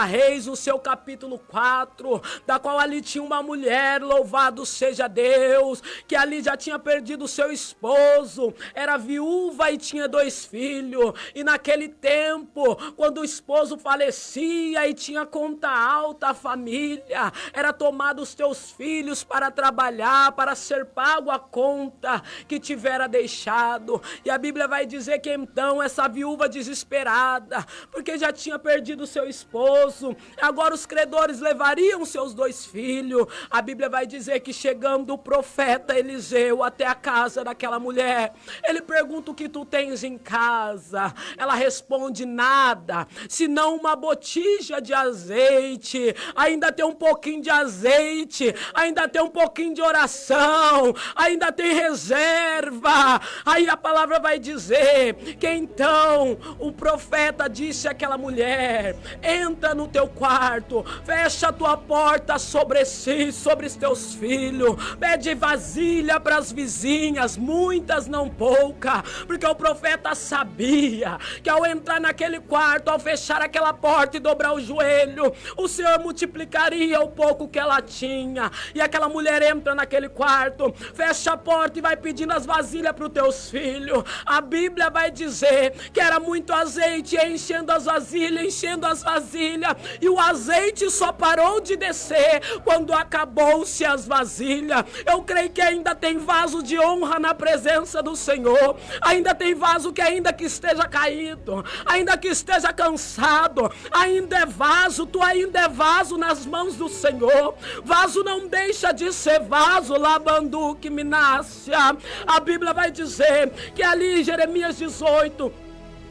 Reis, no seu capítulo capítulo 4, da qual ali tinha uma mulher, louvado seja Deus, que ali já tinha perdido seu esposo, era viúva e tinha 2 filhos, e naquele tempo, quando o esposo falecia e tinha conta alta a família, era tomado os teus filhos para trabalhar, para ser pago a conta que tivera deixado. E a Bíblia vai dizer que então essa viúva desesperada, porque já tinha perdido seu esposo, agora os credores levariam seus 2 filhos. A Bíblia vai dizer que chegando o profeta Eliseu até a casa daquela mulher, ele pergunta: o que tu tens em casa? Ela responde: nada, senão uma botija de azeite. Ainda tem um pouquinho de azeite, ainda tem um pouquinho de oração, ainda tem reserva. Aí a palavra vai dizer que então o profeta disse àquela mulher: entra no teu quarto, fecha a tua porta sobre si, sobre os teus filhos, pede vasilha para as vizinhas, muitas não pouca, porque o profeta sabia que ao entrar naquele quarto, ao fechar aquela porta e dobrar o joelho, o Senhor multiplicaria o pouco que ela tinha. E aquela mulher entra naquele quarto, fecha a porta e vai pedindo as vasilhas para os teus filhos. A Bíblia vai dizer que era muito azeite, enchendo as vasilhas, e o azeite só parou de descer quando acabou-se as vasilhas. Eu creio que ainda tem vaso de honra na presença do Senhor, ainda tem vaso que ainda que esteja caído, ainda que esteja cansado, ainda é vaso, tu ainda é vaso nas mãos do Senhor. Vaso não deixa de ser vaso, labanduque minácia. A Bíblia vai dizer que ali em Jeremias 18,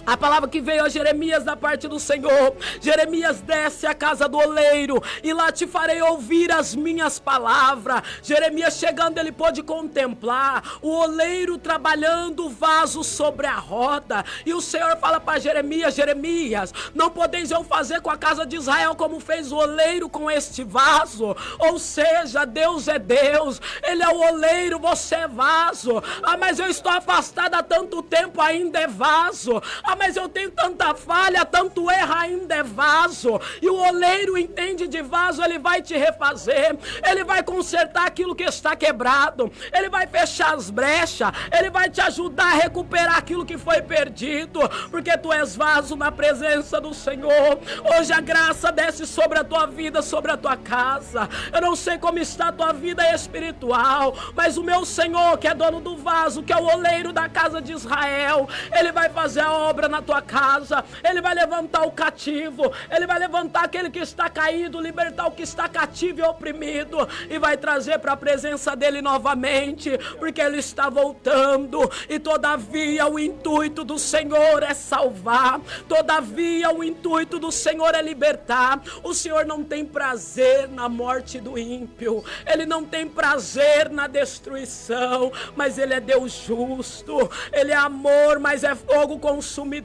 a palavra que veio a Jeremias da parte do Senhor: Jeremias, desce à casa do oleiro e lá te farei ouvir as minhas palavras. Jeremias chegando, ele pôde contemplar o oleiro trabalhando o vaso sobre a roda. E o Senhor fala para Jeremias: Jeremias, não podeis eu fazer com a casa de Israel como fez o oleiro com este vaso? Ou seja, Deus é Deus, Ele é o oleiro, você é vaso. Ah, mas eu estou afastada há tanto tempo, ainda é vaso. Ah, mas eu tenho tanta falha, tanto erro, ainda é vaso. E o oleiro entende de vaso, ele vai te refazer, ele vai consertar aquilo que está quebrado, ele vai fechar as brechas, ele vai te ajudar a recuperar aquilo que foi perdido, porque tu és vaso na presença do Senhor. Hoje a graça desce sobre a tua vida, sobre a tua casa. Eu não sei como está a tua vida espiritual, mas o meu Senhor, que é dono do vaso, que é o oleiro da casa de Israel, ele vai fazer a obra na tua casa, ele vai levantar o cativo, ele vai levantar aquele que está caído, libertar o que está cativo e oprimido, e vai trazer para a presença dele novamente, porque ele está voltando. E todavia o intuito do Senhor é salvar, todavia o intuito do Senhor é libertar. O Senhor não tem prazer na morte do ímpio, ele não tem prazer na destruição, mas ele é Deus justo, ele é amor, mas é fogo consumidor.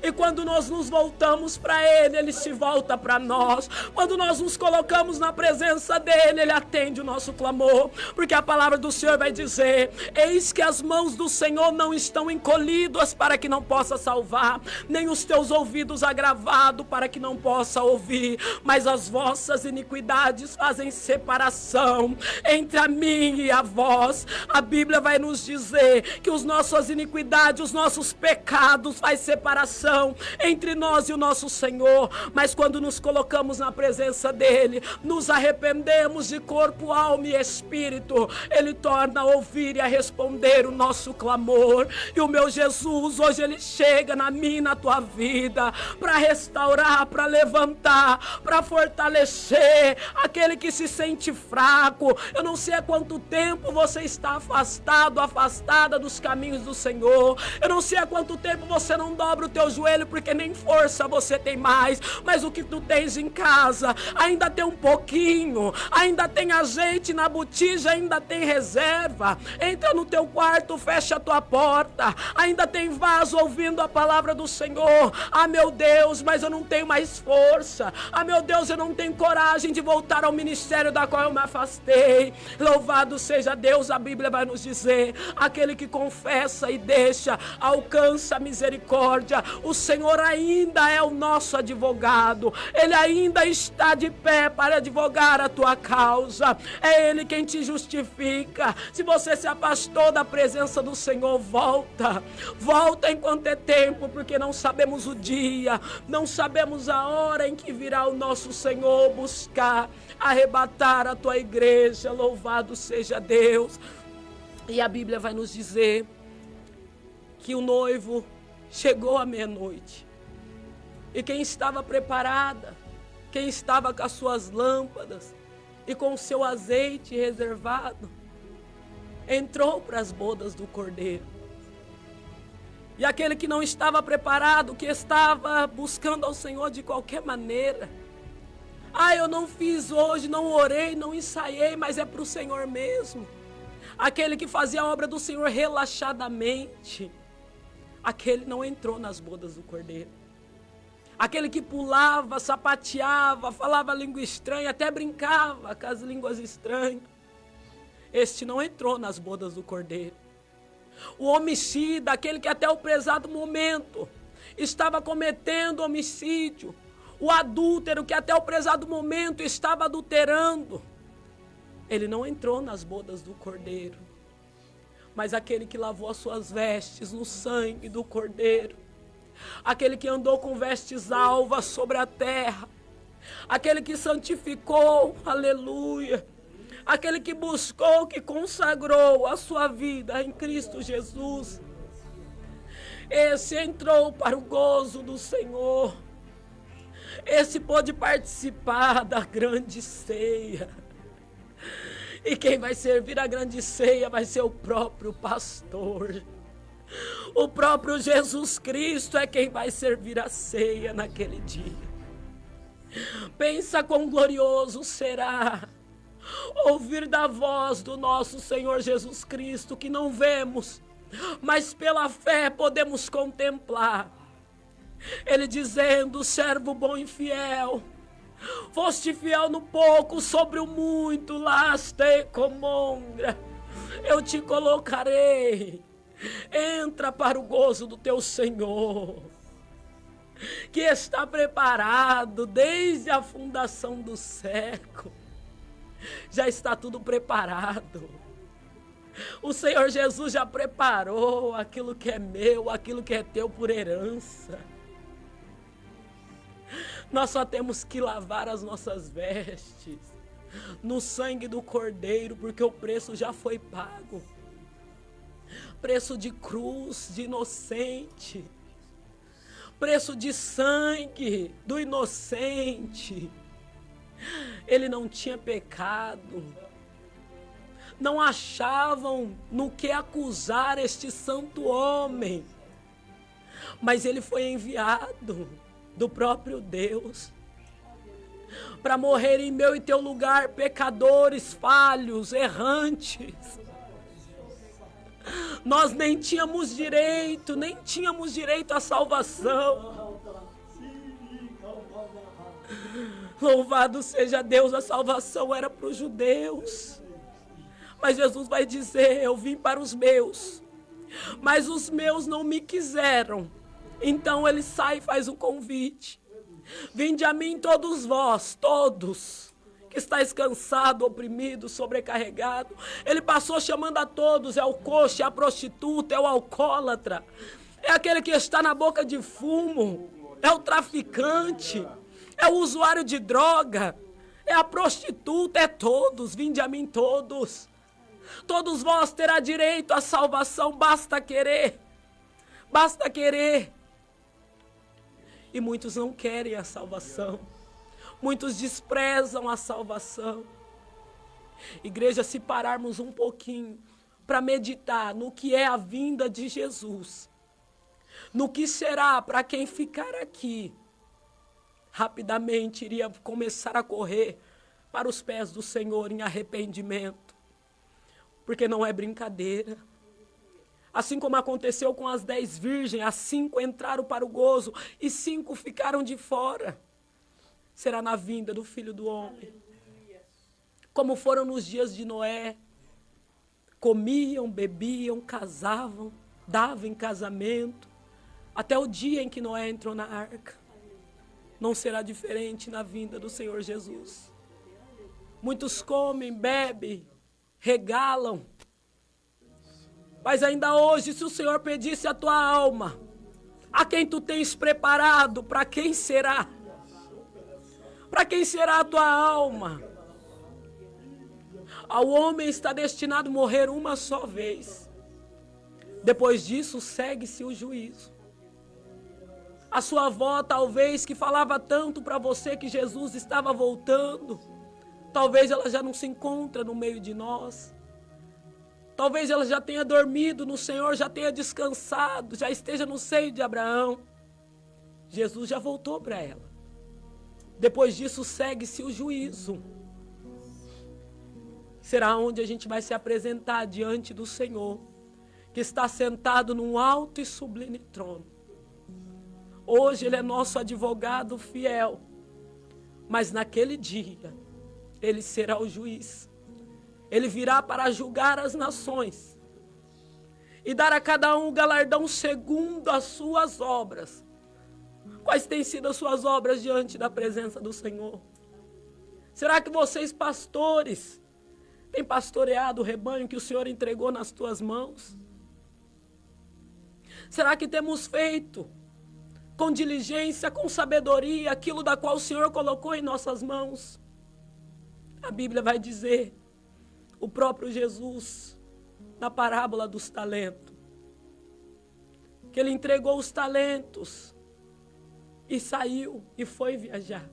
E quando nós nos voltamos para ele, ele se volta para nós. Quando nós nos colocamos na presença dele, ele atende o nosso clamor, porque a palavra do Senhor vai dizer: eis que as mãos do Senhor não estão encolhidas para que não possa salvar, nem os teus ouvidos agravados para que não possa ouvir, mas as vossas iniquidades fazem separação entre a mim e a vós. A Bíblia vai nos dizer que as nossas iniquidades, os nossos pecados faz separação entre nós e o nosso Senhor, mas quando nos colocamos na presença dele, nos arrependemos de corpo, alma e espírito, ele torna a ouvir e a responder o nosso clamor. E o meu Jesus hoje ele chega na minha e na tua vida para restaurar, para levantar, para fortalecer aquele que se sente fraco. Eu não sei há quanto tempo você está afastado, afastada dos caminhos do Senhor. Eu não sei há quanto tempo você não dobra o teu joelho, porque nem força você tem mais, mas o que tu tens em casa ainda tem um pouquinho, ainda tem azeite na botija, ainda tem reserva. Entra no teu quarto, fecha a tua porta, ainda tem vaso ouvindo a palavra do Senhor. Ah, meu Deus, mas eu não tenho mais força. Ah, meu Deus, eu não tenho coragem de voltar ao ministério da qual eu me afastei. Louvado seja Deus. A Bíblia vai nos dizer: aquele que confessa e deixa alcança a misericórdia misericórdia. O Senhor ainda é o nosso advogado. Ele ainda está de pé para advogar a tua causa. É Ele quem te justifica. Se você se afastou da presença do Senhor, volta. Volta enquanto é tempo, porque não sabemos o dia, não sabemos a hora em que virá o nosso Senhor buscar, arrebatar a tua igreja. Louvado seja Deus. E a Bíblia vai nos dizer que o noivo chegou à meia-noite. E quem estava preparada, quem estava com as suas lâmpadas e com o seu azeite reservado, entrou para as bodas do Cordeiro. E aquele que não estava preparado, que estava buscando ao Senhor de qualquer maneira, eu não fiz hoje, não orei, não ensaiei, mas é para o Senhor mesmo. Aquele que fazia a obra do Senhor relaxadamente, aquele não entrou nas bodas do Cordeiro. Aquele que pulava, sapateava, falava língua estranha, até brincava com as línguas estranhas, este não entrou nas bodas do Cordeiro. O homicida, aquele que até o prezado momento estava cometendo homicídio, o adúltero que até o prezado momento estava adulterando, ele não entrou nas bodas do Cordeiro. Mas aquele que lavou as suas vestes no sangue do Cordeiro, aquele que andou com vestes alvas sobre a terra, aquele que santificou, aleluia, aquele que buscou, que consagrou a sua vida em Cristo Jesus, esse entrou para o gozo do Senhor, esse pôde participar da grande ceia. E quem vai servir a grande ceia vai ser o próprio pastor. O próprio Jesus Cristo é quem vai servir a ceia naquele dia. Pensa quão glorioso será ouvir da voz do nosso Senhor Jesus Cristo, que não vemos, mas pela fé podemos contemplar. Ele dizendo: servo bom e fiel, foste fiel no pouco, sobre o muito laste comongra, eu te colocarei. Entra para o gozo do teu Senhor, que está preparado desde a fundação do século. Já está tudo preparado. O Senhor Jesus já preparou aquilo que é meu, aquilo que é teu por herança. Nós só temos que lavar as nossas vestes no sangue do Cordeiro, porque o preço já foi pago. Preço de cruz, de inocente. Preço de sangue do inocente. Ele não tinha pecado. Não achavam no que acusar este santo homem. Mas ele foi enviado do próprio Deus para morrer em meu e teu lugar, pecadores, falhos, errantes. Nós nem tínhamos direito à salvação. Louvado seja Deus, a salvação era para os judeus. Mas Jesus vai dizer: eu vim para os meus, mas os meus não me quiseram. Então ele sai e faz um convite: vinde a mim todos vós, todos que estáis cansado, oprimido, sobrecarregado. Ele passou chamando a todos: é o coxo, é a prostituta, é o alcoólatra, é aquele que está na boca de fumo, é o traficante, é o usuário de droga, é a prostituta, é todos. Vinde a mim todos. Todos vós terá direito à salvação, basta querer. Basta querer. E muitos não querem a salvação. Muitos desprezam a salvação. Igreja, se pararmos um pouquinho para meditar no que é a vinda de Jesus, no que será para quem ficar aqui, rapidamente iria começar a correr para os pés do Senhor em arrependimento. Porque não é brincadeira. Assim como aconteceu com as 10 virgens, as 5 entraram para o gozo e 5 ficaram de fora. Será na vinda do Filho do Homem. Como foram nos dias de Noé. Comiam, bebiam, casavam, davam em casamento, até o dia em que Noé entrou na arca. Não será diferente na vinda do Senhor Jesus. Muitos comem, bebem, regalam. Mas ainda hoje, se o Senhor pedisse a tua alma, a quem tu tens preparado, para quem será? Para quem será a tua alma? Ao homem está destinado a morrer uma só vez. Depois disso, segue-se o juízo. A sua avó, talvez, que falava tanto para você que Jesus estava voltando, talvez ela já não se encontra no meio de nós. Talvez ela já tenha dormido no Senhor, já tenha descansado, já esteja no seio de Abraão. Jesus já voltou para ela. Depois disso, segue-se o juízo. Será onde a gente vai se apresentar diante do Senhor, que está sentado num alto e sublime trono. Hoje Ele é nosso advogado fiel, mas naquele dia Ele será o juiz. Ele virá para julgar as nações e dar a cada um o galardão segundo as suas obras. Quais têm sido as suas obras diante da presença do Senhor? Será que vocês, pastores, têm pastoreado o rebanho que o Senhor entregou nas tuas mãos? Será que temos feito com diligência, com sabedoria, aquilo da qual o Senhor colocou em nossas mãos? A Bíblia vai dizer, o próprio Jesus, na parábola dos talentos, que Ele entregou os talentos e saiu e foi viajar.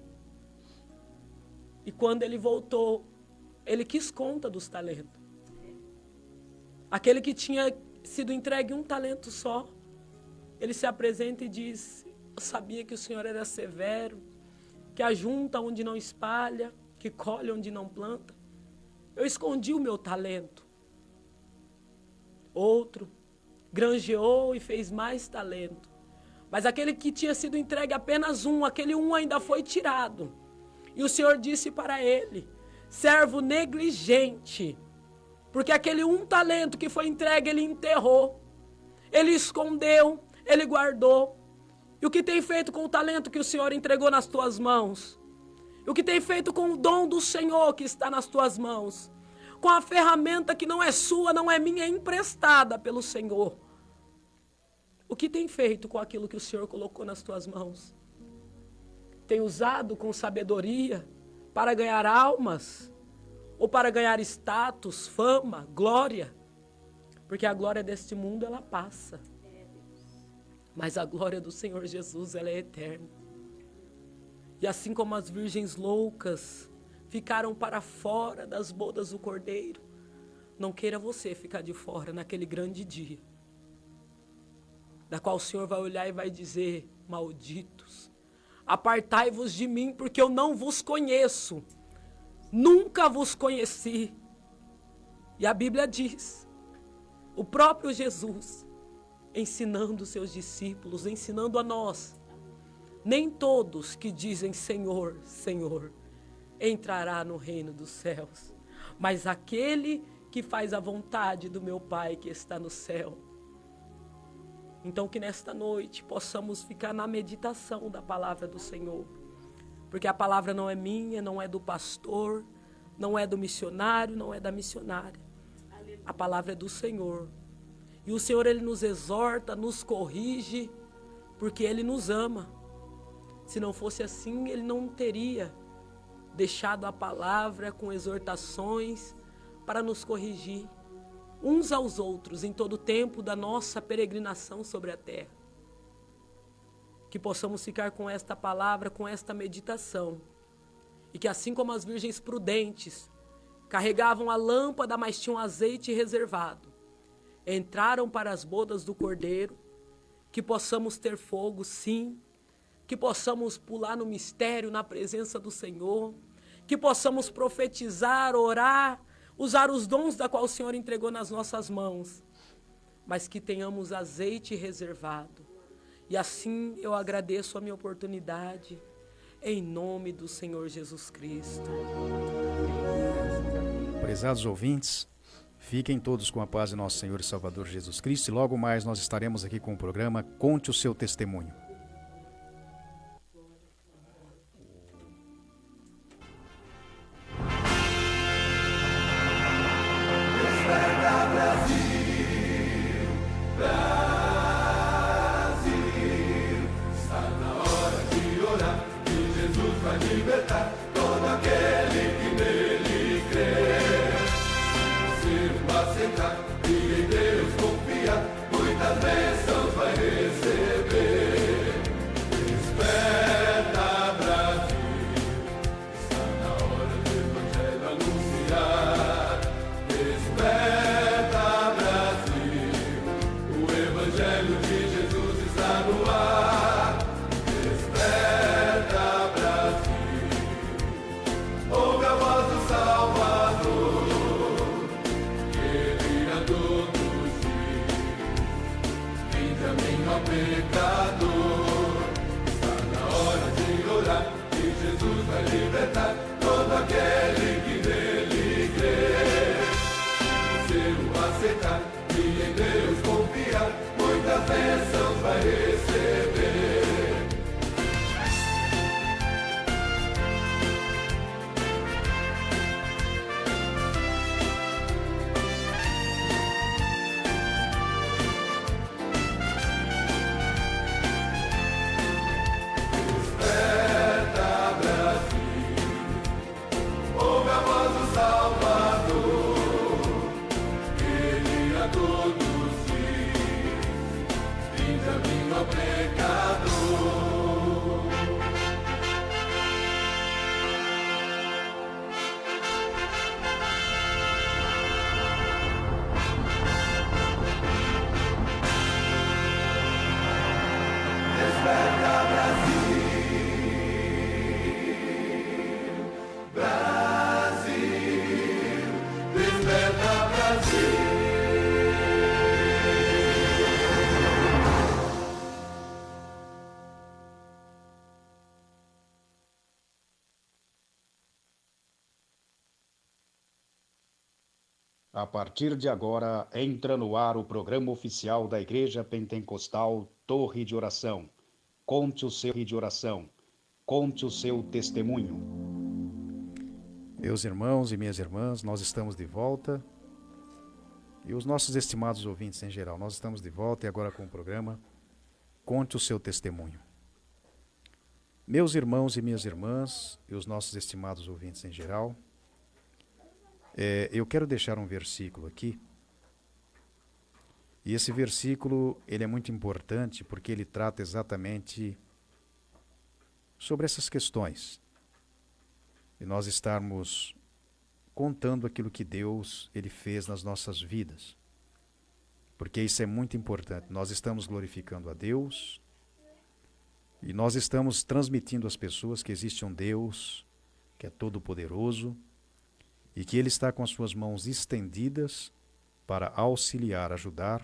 E quando Ele voltou, Ele quis conta dos talentos. Aquele que tinha sido entregue um talento só, Ele se apresenta e diz, eu sabia que o Senhor era severo, que ajunta onde não espalha, que colhe onde não planta. Eu escondi o meu talento. Outro granjeou e fez mais talento. Mas aquele que tinha sido entregue apenas um, aquele um ainda foi tirado. E o Senhor disse para ele, servo negligente, porque aquele um talento que foi entregue, ele enterrou, ele escondeu, ele guardou. E o que tem feito com o talento que o Senhor entregou nas tuas mãos? E o que tem feito com o dom do Senhor que está nas tuas mãos? Com a ferramenta que não é sua, não é minha, é emprestada pelo Senhor. O que tem feito com aquilo que o Senhor colocou nas tuas mãos? Tem usado com sabedoria para ganhar almas? Ou para ganhar status, fama, glória? Porque a glória deste mundo, ela passa. Mas a glória do Senhor Jesus, ela é eterna. E assim como as virgens loucas ficaram para fora das bodas do Cordeiro, não queira você ficar de fora naquele grande dia, da qual o Senhor vai olhar e vai dizer, malditos, apartai-vos de mim, porque eu não vos conheço, nunca vos conheci. E a Bíblia diz, o próprio Jesus, ensinando os seus discípulos, ensinando a nós, nem todos que dizem Senhor, Senhor, entrará no reino dos céus, mas aquele que faz a vontade do meu Pai que está no céu. Então que nesta noite possamos ficar na meditação da palavra do Senhor, porque a palavra não é minha, não é do pastor, não é do missionário, não é da missionária. A palavra é do Senhor. E o Senhor, Ele nos exorta, nos corrige, porque Ele nos ama. Se não fosse assim, Ele não teria deixado a palavra com exortações para nos corrigir uns aos outros em todo o tempo da nossa peregrinação sobre a terra. Que possamos ficar com esta palavra, com esta meditação. E que assim como as virgens prudentes carregavam a lâmpada, mas tinham azeite reservado, entraram para as bodas do Cordeiro, que possamos ter fogo, sim, que possamos pular no mistério, na presença do Senhor, que possamos profetizar, orar, usar os dons da qual o Senhor entregou nas nossas mãos, mas que tenhamos azeite reservado. E assim eu agradeço a minha oportunidade, em nome do Senhor Jesus Cristo. Prezados ouvintes, Fiquem todos com a paz de nosso Senhor e Salvador Jesus Cristo. E logo mais nós estaremos aqui com o programa Conte o Seu Testemunho. Libertar todo aquele que nele crê. Se o aceitar e em Deus confiar, muitas bênçãos vai receber. Desperta, Brasil, está na hora do Evangelho anunciar. Desperta, Brasil, o Evangelho de Jesus está no ar. Desperta, ouve a voz do Salvador, que ele a todos diz: vinde a mim, ó pecador. Está na hora de orar, e Jesus vai libertar todo aquele que nele crê. Se o aceitar e em Deus confiar, muitas bênçãos vai receber. A partir de agora, entra no ar o programa oficial da Igreja Pentecostal Torre de Oração. Conte o seu de oração. Conte o seu testemunho. Meus irmãos e minhas irmãs, nós estamos de volta. E os nossos estimados ouvintes em geral, nós estamos de volta e agora com o programa Conte o seu testemunho. Meus irmãos e minhas irmãs e os nossos estimados ouvintes em geral, eu quero deixar um versículo aqui. E esse versículo, ele é muito importante porque ele trata exatamente sobre essas questões. E nós estarmos contando aquilo que Deus, ele fez nas nossas vidas. Porque isso é muito importante. Nós estamos glorificando a Deus e nós estamos transmitindo às pessoas que existe um Deus que é todo-poderoso e que ele está com as suas mãos estendidas para auxiliar, ajudar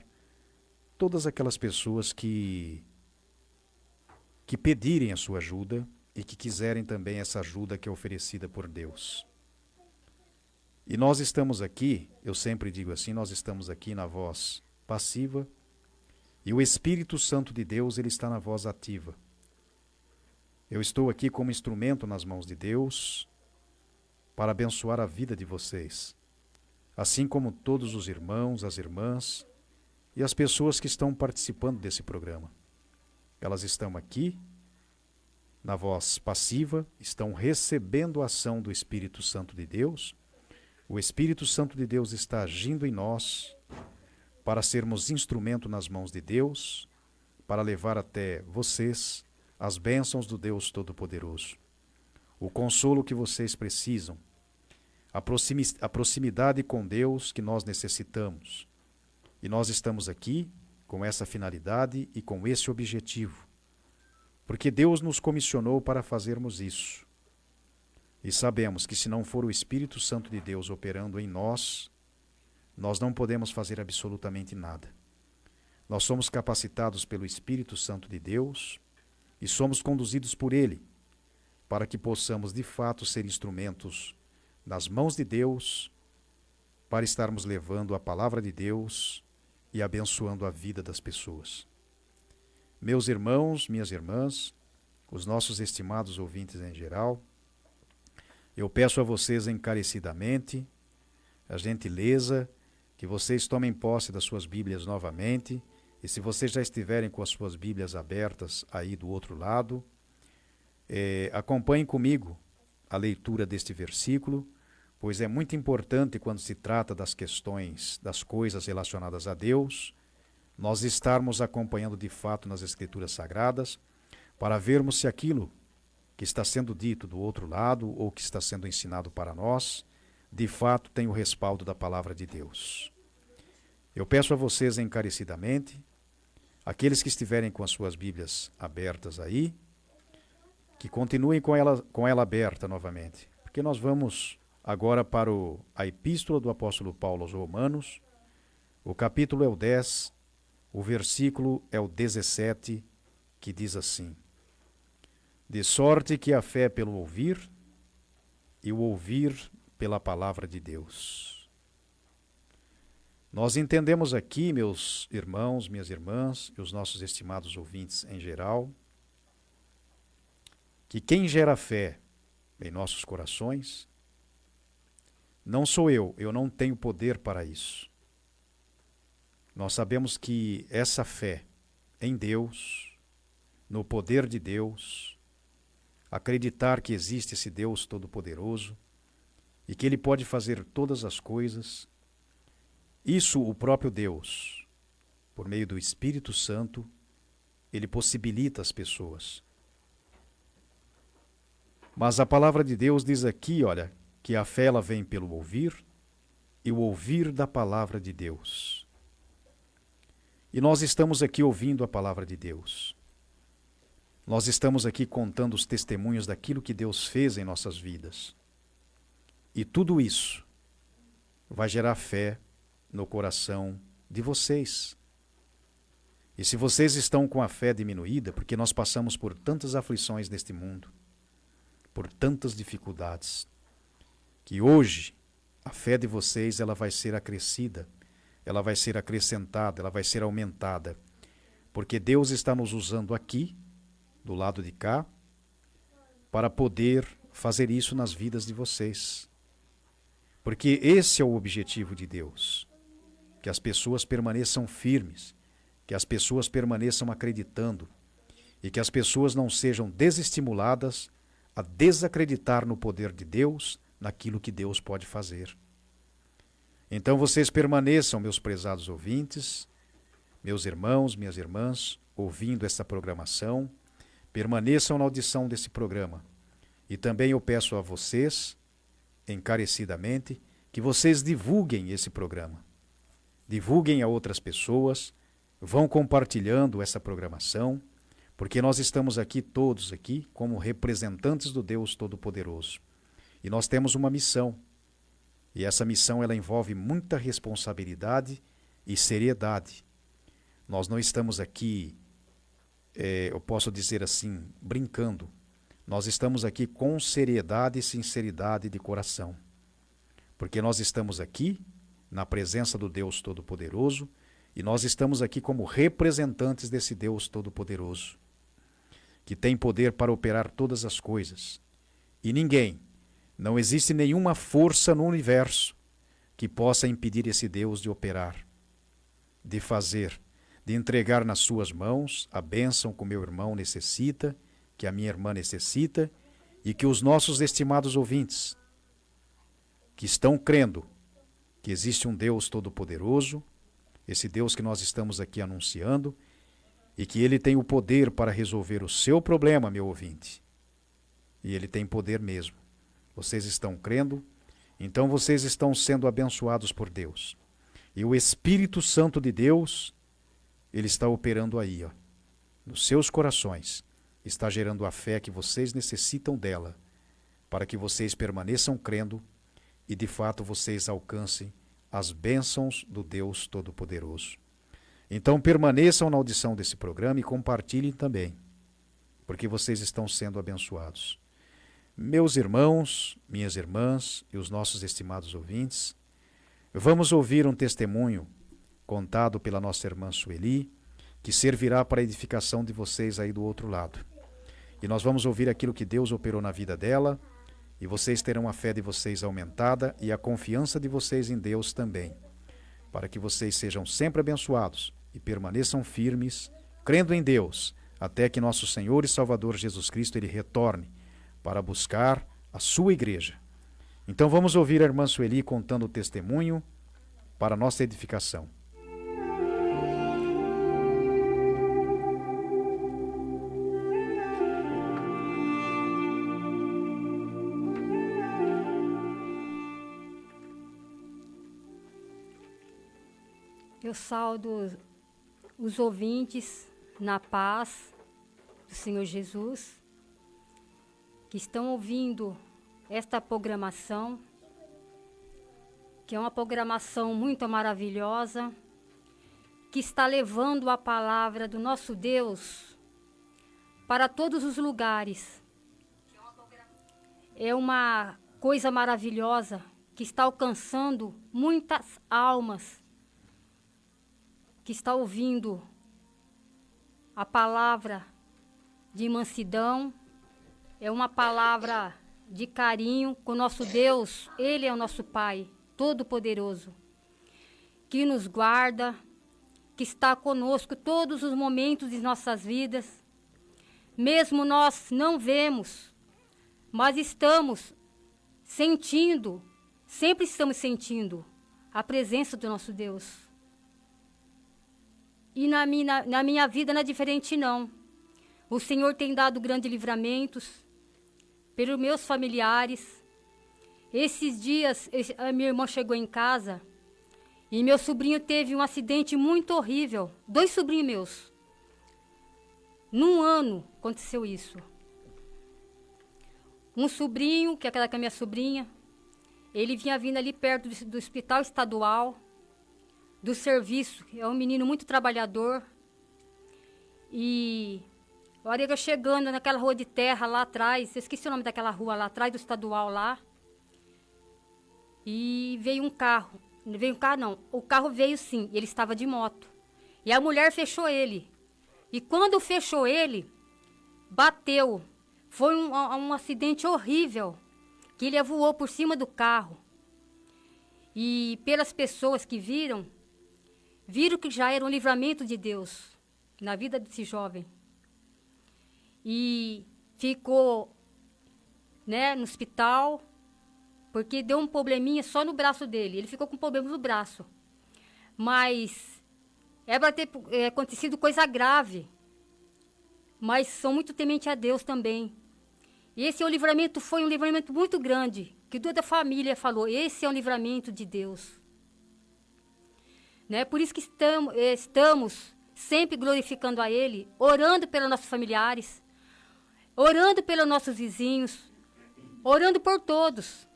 todas aquelas pessoas que pedirem a sua ajuda e que quiserem também essa ajuda que é oferecida por Deus. E nós estamos aqui, eu sempre digo assim, nós estamos aqui na voz passiva e o Espírito Santo de Deus, ele está na voz ativa. Eu estou aqui como instrumento nas mãos de Deus para abençoar a vida de vocês, assim como todos os irmãos, as irmãs e as pessoas que estão participando desse programa. Elas estão aqui, na voz passiva, estão recebendo a ação do Espírito Santo de Deus. O Espírito Santo de Deus está agindo em nós para sermos instrumento nas mãos de Deus, para levar até vocês as bênçãos do Deus Todo-Poderoso, o consolo que vocês precisam, a proximidade com Deus que nós necessitamos. E nós estamos aqui com essa finalidade e com esse objetivo, porque Deus nos comissionou para fazermos isso. E sabemos que se não for o Espírito Santo de Deus operando em nós, nós não podemos fazer absolutamente nada. Nós somos capacitados pelo Espírito Santo de Deus e somos conduzidos por Ele, para que possamos de fato ser instrumentos nas mãos de Deus para estarmos levando a palavra de Deus e abençoando a vida das pessoas. Meus irmãos, minhas irmãs, os nossos estimados ouvintes em geral, eu peço a vocês encarecidamente a gentileza que vocês tomem posse das suas Bíblias novamente, e se vocês já estiverem com as suas Bíblias abertas aí do outro lado, acompanhem comigo a leitura deste versículo, pois é muito importante quando se trata das questões, das coisas relacionadas a Deus, nós estarmos acompanhando de fato nas Escrituras Sagradas, para vermos se aquilo que está sendo dito do outro lado ou que está sendo ensinado para nós, de fato tem o respaldo da palavra de Deus. Eu peço a vocês encarecidamente, aqueles que estiverem com as suas Bíblias abertas aí, que continuem com ela aberta novamente, porque nós vamos agora para a Epístola do Apóstolo Paulo aos Romanos. O capítulo é o 10, o versículo é o 17, que diz assim: de sorte que a fé é pelo ouvir, e o ouvir pela palavra de Deus. Nós entendemos aqui, meus irmãos, minhas irmãs, e os nossos estimados ouvintes em geral, que quem gera fé em nossos corações não sou eu não tenho poder para isso. Nós sabemos que essa fé em Deus, no poder de Deus, acreditar que existe esse Deus Todo-Poderoso e que Ele pode fazer todas as coisas, isso o próprio Deus, por meio do Espírito Santo, Ele possibilita às pessoas. Mas a palavra de Deus diz aqui, olha, que a fé ela vem pelo ouvir, e o ouvir da palavra de Deus. E nós estamos aqui ouvindo a palavra de Deus. Nós estamos aqui contando os testemunhos daquilo que Deus fez em nossas vidas. E tudo isso vai gerar fé no coração de vocês. E se vocês estão com a fé diminuída, porque nós passamos por tantas aflições neste mundo, por tantas dificuldades, que hoje a fé de vocês ela vai ser acrescida, ela vai ser acrescentada, ela vai ser aumentada, porque Deus está nos usando aqui, do lado de cá, para poder fazer isso nas vidas de vocês. Porque esse é o objetivo de Deus, que as pessoas permaneçam firmes, que as pessoas permaneçam acreditando e que as pessoas não sejam desestimuladas a desacreditar no poder de Deus, naquilo que Deus pode fazer. Então vocês permaneçam, meus prezados ouvintes, meus irmãos, minhas irmãs, ouvindo essa programação, permaneçam na audição desse programa. E também eu peço a vocês, encarecidamente, que vocês divulguem esse programa. Divulguem a outras pessoas, vão compartilhando essa programação, porque nós estamos aqui todos aqui como representantes do Deus Todo-Poderoso. E nós temos uma missão. E essa missão ela envolve muita responsabilidade e seriedade. Nós não estamos aqui, eu posso dizer assim, brincando. Nós estamos aqui com seriedade e sinceridade de coração. Porque nós estamos aqui na presença do Deus Todo-Poderoso e nós estamos aqui como representantes desse Deus Todo-Poderoso, que tem poder para operar todas as coisas. E não existe nenhuma força no universo que possa impedir esse Deus de operar, de fazer, de entregar nas suas mãos a bênção que o meu irmão necessita, que a minha irmã necessita, e que os nossos estimados ouvintes, que estão crendo que existe um Deus Todo-Poderoso, esse Deus que nós estamos aqui anunciando, e que Ele tem o poder para resolver o seu problema, meu ouvinte. E Ele tem poder mesmo. Vocês estão crendo, então vocês estão sendo abençoados por Deus. E o Espírito Santo de Deus, Ele está operando aí, nos seus corações. Está gerando a fé que vocês necessitam dela, para que vocês permaneçam crendo e de fato vocês alcancem as bênçãos do Deus Todo-Poderoso. Então permaneçam na audição desse programa e compartilhem também, porque vocês estão sendo abençoados. Meus irmãos, minhas irmãs e os nossos estimados ouvintes, Vamos ouvir um testemunho contado pela nossa irmã Sueli, que servirá para a edificação de vocês aí do outro lado. E nós vamos ouvir aquilo que Deus operou na vida dela, e vocês terão a fé de vocês aumentada e a confiança de vocês em Deus também, para que vocês sejam sempre abençoados e permaneçam firmes, crendo em Deus, até que nosso Senhor e Salvador Jesus Cristo ele retorne para buscar a sua igreja. Então vamos ouvir a irmã Sueli contando o testemunho para a nossa edificação. Eu saudo os ouvintes na paz do Senhor Jesus, que estão ouvindo esta programação, que é uma programação muito maravilhosa, que está levando a palavra do nosso Deus para todos os lugares. É uma coisa maravilhosa que está alcançando muitas almas, que está ouvindo a palavra de mansidão, é uma palavra de carinho com o nosso Deus. Ele é o nosso Pai Todo-Poderoso, que nos guarda, que está conosco todos os momentos de nossas vidas. Mesmo nós não vemos, mas estamos sentindo, sempre estamos sentindo a presença do nosso Deus. E na minha vida não é diferente, não. O Senhor tem dado grandes livramentos pelos meus familiares. Esses dias, a minha irmã chegou em casa e meu sobrinho teve um acidente muito horrível. 2 sobrinhos meus. Num ano aconteceu isso. Um sobrinho, que é aquela que é minha sobrinha, ele vinha vindo ali perto do hospital estadual, do serviço. É um menino muito trabalhador. E a hora que eu chegando naquela rua de terra lá atrás, eu esqueci o nome daquela rua lá atrás do estadual lá, e veio um carro. Não veio um carro, não. O carro veio sim, ele estava de moto. E a mulher fechou ele. E quando fechou ele, bateu. Foi um acidente horrível, que ele voou por cima do carro. E pelas pessoas que viram que já era um livramento de Deus na vida desse jovem. E ficou, né, no hospital, porque deu um probleminha só no braço dele. Ele ficou com problema no braço. Mas é para ter acontecido coisa grave. Mas são muito temente a Deus também. E esse livramento foi um livramento muito grande, que toda a família falou, esse é um livramento de Deus. Né? Por isso que estamos sempre glorificando a Ele, orando pelos nossos familiares, orando pelos nossos vizinhos, orando por todos.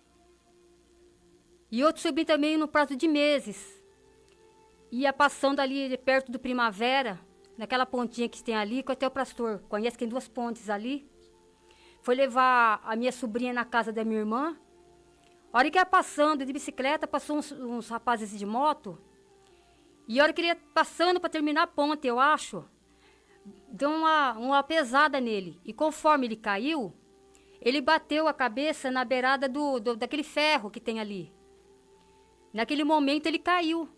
E outro sobrinho também, no prazo de meses, ia passando ali perto do Primavera, naquela pontinha que tem ali, que até o pastor conhece, que tem 2 pontes ali. Foi levar a minha sobrinha na casa da minha irmã. A hora que ia passando de bicicleta, passou uns rapazes de moto. E a hora que ele ia passando para terminar a ponte, eu acho, deu uma pesada nele. E conforme ele caiu, ele bateu a cabeça na beirada daquele ferro que tem ali. Naquele momento ele caiu,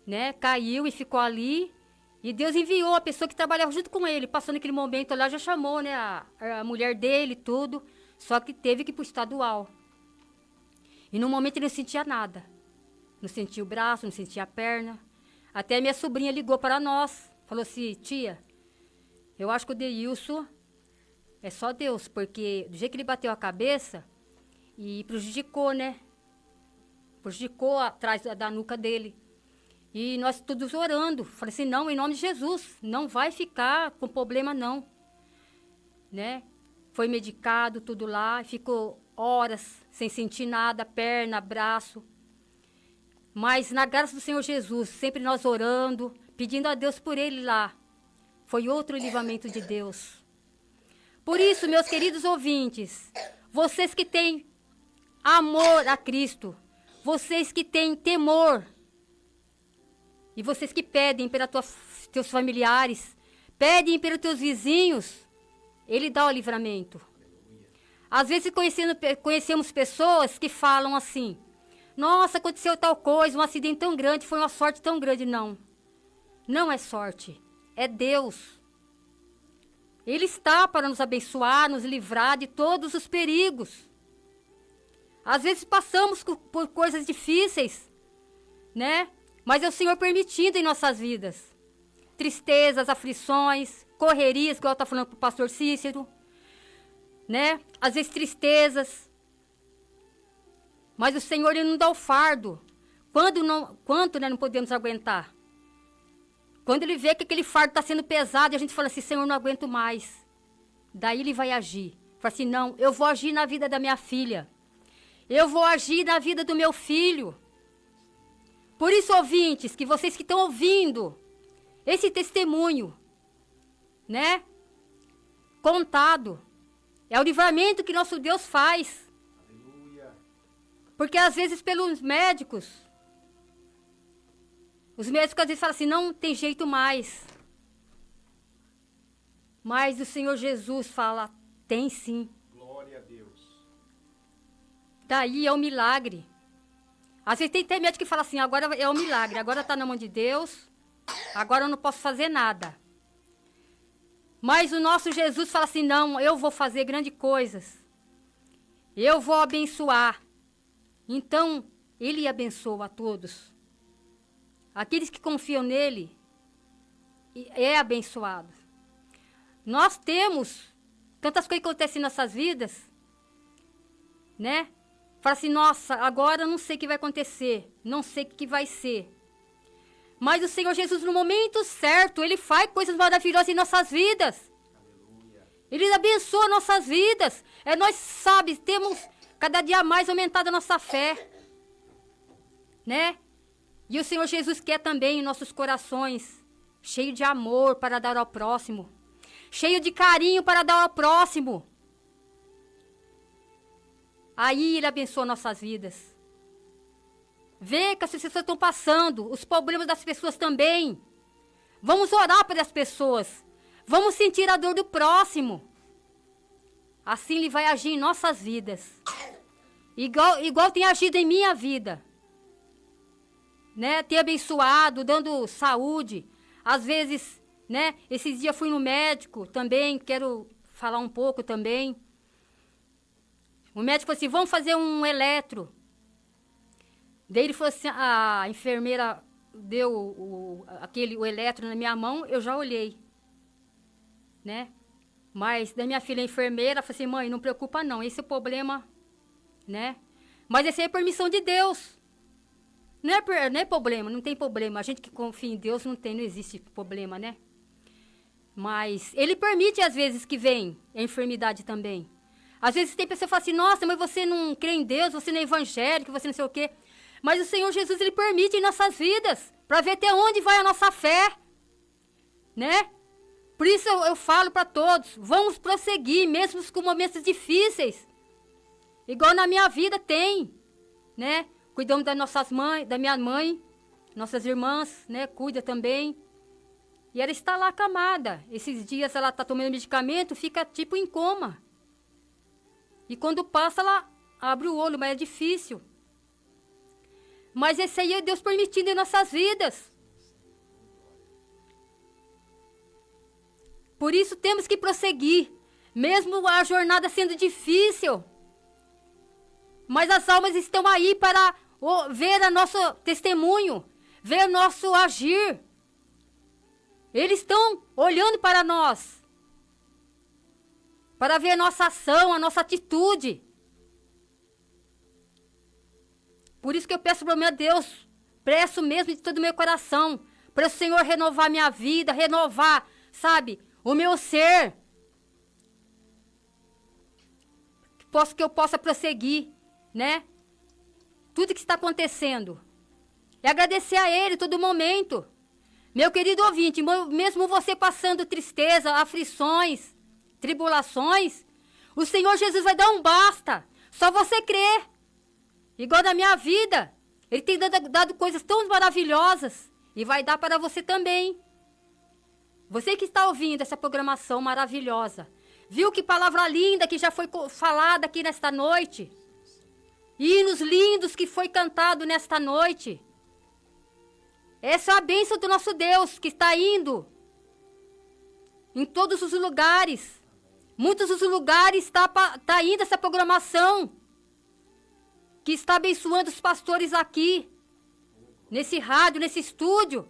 né? Caiu e ficou ali. E Deus enviou a pessoa que trabalhava junto com ele. Passou naquele momento lá, já chamou, né, a mulher dele, tudo. Só que teve que ir para o estadual. E no momento ele não sentia nada. Não sentia o braço, não sentia a perna. Até a minha sobrinha ligou para nós. Falou assim, tia, eu acho que o Deilson é só Deus. Porque do jeito que ele bateu a cabeça, e prejudicou, né? Prejudicou atrás da nuca dele. E nós todos orando. Falei assim, não, em nome de Jesus, não vai ficar com problema não. Né? Foi medicado, tudo lá, ficou horas sem sentir nada, perna, braço. Mas na graça do Senhor Jesus, sempre nós orando, pedindo a Deus por ele lá. Foi outro livramento de Deus. Por isso, meus queridos ouvintes, vocês que têm amor a Cristo, vocês que têm temor, e vocês que pedem pelos teus familiares, pedem pelos teus vizinhos, Ele dá o livramento. Às vezes conhecemos pessoas que falam assim, nossa, aconteceu tal coisa, um acidente tão grande, foi uma sorte tão grande. Não, não é sorte, é Deus. Ele está para nos abençoar, nos livrar de todos os perigos. Às vezes passamos por coisas difíceis, né? Mas é o Senhor permitindo em nossas vidas. Tristezas, aflições, correrias, igual está falando para o pastor Cícero, né? Às vezes tristezas. Mas o Senhor, Ele não dá o fardo. Quanto né, não podemos aguentar? Quando Ele vê que aquele fardo está sendo pesado, a gente fala assim, Senhor, não aguento mais. Daí Ele vai agir. Fala assim, não, eu vou agir na vida da minha filha. Eu vou agir na vida do meu filho. Por isso, ouvintes, que vocês que estão ouvindo esse testemunho, né? Contado. É o livramento que nosso Deus faz. Aleluia. Porque às vezes pelos médicos, os médicos às vezes falam assim, não tem jeito mais. Mas o Senhor Jesus fala, tem sim. Glória a Deus. Daí é um milagre. Às vezes tem médico que fala assim, agora é um milagre, agora está na mão de Deus, agora eu não posso fazer nada. Mas o nosso Jesus fala assim, não, eu vou fazer grandes coisas. Eu vou abençoar. Então, Ele abençoa a todos. Aqueles que confiam nele, é abençoado. Nós temos tantas coisas que acontecem em nossas vidas, né? Fala assim, nossa, agora eu não sei o que vai acontecer, não sei o que vai ser. Mas o Senhor Jesus, no momento certo, Ele faz coisas maravilhosas em nossas vidas. Aleluia. Ele abençoa nossas vidas. Nós, sabe, temos cada dia mais aumentado a nossa fé. Né? E o Senhor Jesus quer também em nossos corações, cheio de amor para dar ao próximo. Cheio de carinho para dar ao próximo. Aí Ele abençoa nossas vidas. Vê que as pessoas estão passando, os problemas das pessoas também. Vamos orar pelas pessoas. Vamos sentir a dor do próximo. Assim Ele vai agir em nossas vidas. Igual tem agido em minha vida. Né? Tem abençoado, dando saúde. Às vezes, né? Esses dias fui no médico também, quero falar um pouco também. O médico falou assim, vamos fazer um eletro. Daí ele falou assim, a enfermeira deu o eletro na minha mão, eu já olhei. Né? Mas da minha filha enfermeira, falou assim, mãe, não preocupa não, esse é o problema, né? Mas esse é permissão de Deus. Não é problema, não tem problema. A gente que confia em Deus não existe problema, né? Mas Ele permite às vezes que vem a enfermidade também. Às vezes tem pessoa que fala assim, nossa, mas você não crê em Deus, você não é evangélico, você não sei o quê. Mas o Senhor Jesus, Ele permite em nossas vidas, para ver até onde vai a nossa fé, né? Por isso eu falo para todos, vamos prosseguir, mesmo com momentos difíceis. Igual na minha vida tem, né? Cuidamos das nossas mães, da minha mãe, nossas irmãs, né? Cuida também. E ela está lá acamada. Esses dias ela está tomando medicamento, fica tipo em coma. E quando passa, ela abre o olho, mas é difícil. Mas esse aí é Deus permitindo em nossas vidas. Por isso temos que prosseguir, mesmo a jornada sendo difícil. Mas as almas estão aí para ver o nosso testemunho, ver o nosso agir. Eles estão olhando para nós. Para ver a nossa ação, a nossa atitude. Por isso que eu peço para o meu Deus, peço mesmo de todo o meu coração, para o Senhor renovar minha vida, renovar, sabe, o meu ser. Que eu possa prosseguir, né? Tudo que está acontecendo. E agradecer a Ele todo momento. Meu querido ouvinte, mesmo você passando tristeza, aflições, tribulações, o Senhor Jesus vai dar um basta. Só você crer. Igual na minha vida. Ele tem dado coisas tão maravilhosas e vai dar para você também. Você que está ouvindo essa programação maravilhosa, viu que palavra linda que já foi falada aqui nesta noite? Hinos lindos que foi cantado nesta noite. Essa é a bênção do nosso Deus que está indo em todos os lugares. Muitos dos lugares está indo essa programação que está abençoando os pastores aqui, nesse rádio, nesse estúdio,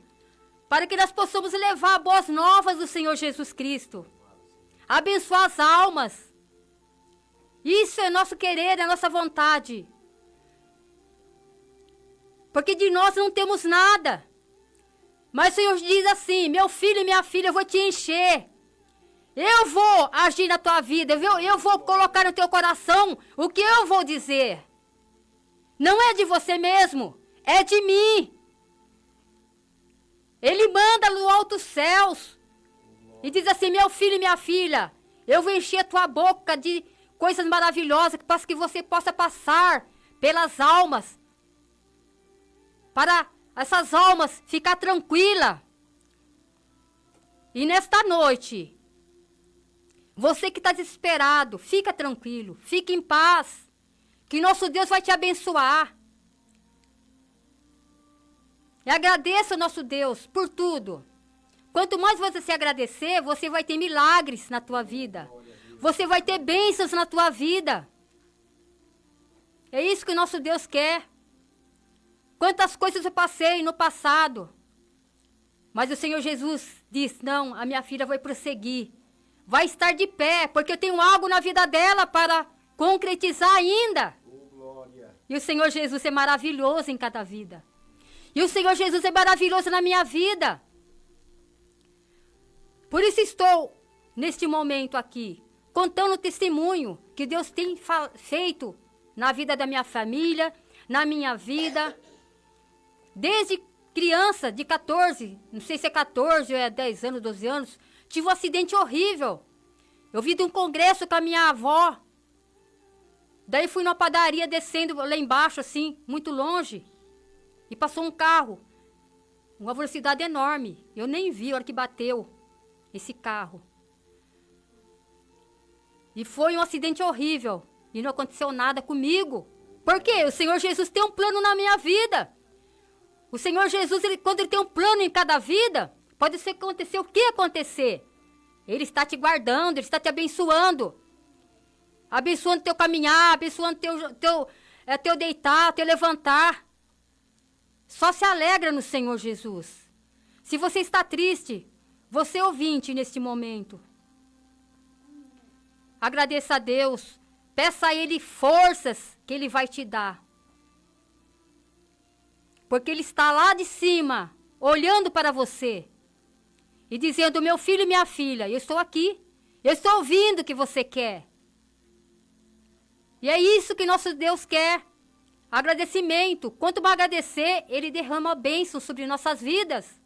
para que nós possamos levar boas novas do Senhor Jesus Cristo. Abençoar as almas. Isso é nosso querer, é nossa vontade. Porque de nós não temos nada. Mas o Senhor diz assim: meu filho e minha filha, eu vou te encher. Eu vou agir na tua vida. Eu vou colocar no teu coração o que eu vou dizer. Não é de você mesmo, é de mim. Ele manda no alto céus e diz assim: meu filho e minha filha, eu vou encher a tua boca de coisas maravilhosas para que você possa passar pelas almas, para essas almas ficar tranquila. E nesta noite, você que está desesperado, fica tranquilo, fique em paz, que nosso Deus vai te abençoar. E agradeça ao nosso Deus por tudo. Quanto mais você se agradecer, você vai ter milagres na tua vida. Você vai ter bênçãos na tua vida. É isso que o nosso Deus quer. Quantas coisas eu passei no passado. Mas o Senhor Jesus diz: não, a minha filha vai prosseguir. Vai estar de pé, porque eu tenho algo na vida dela para concretizar ainda. E o Senhor Jesus é maravilhoso em cada vida. E o Senhor Jesus é maravilhoso na minha vida. Por isso estou, neste momento aqui, contando o testemunho que Deus tem feito na vida da minha família, na minha vida. Desde criança, de 14, não sei se é 14 ou é 10 anos, 12 anos, tive um acidente horrível. Eu vim de um congresso com a minha avó. Daí fui numa padaria descendo lá embaixo, assim, muito longe. E passou um carro, uma velocidade enorme. Eu nem vi a hora que bateu esse carro. E foi um acidente horrível. E não aconteceu nada comigo. Por quê? O Senhor Jesus tem um plano na minha vida. O Senhor Jesus, quando Ele tem um plano em cada vida, pode ser acontecer o que acontecer. Ele está te guardando, Ele está te abençoando. Abençoando teu caminhar, abençoando teu deitar, teu levantar. Só se alegra no Senhor Jesus. Se você está triste, você ouvinte neste momento, agradeça a Deus, peça a Ele forças que Ele vai te dar. Porque Ele está lá de cima, olhando para você e dizendo: meu filho e minha filha, eu estou aqui, eu estou ouvindo o que você quer. E é isso que nosso Deus quer. Agradecimento. Quanto mais agradecer, Ele derrama bênção sobre nossas vidas.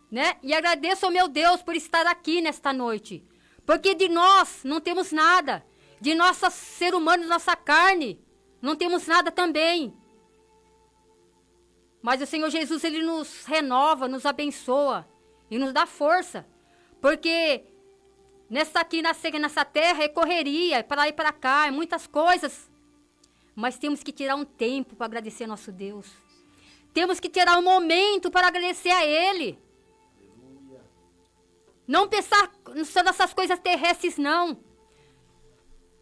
Né? E agradeço ao meu Deus por estar aqui nesta noite. Porque de nós não temos nada. De nosso ser humano, nossa carne, não temos nada também. Mas o Senhor Jesus, Ele nos renova, nos abençoa e nos dá força. Porque nessa terra é correria, é para lá e para cá, é muitas coisas. Mas temos que tirar um tempo para agradecer a nosso Deus. Temos que tirar um momento para agradecer a Ele. Não pensar só nessas coisas terrestres, não.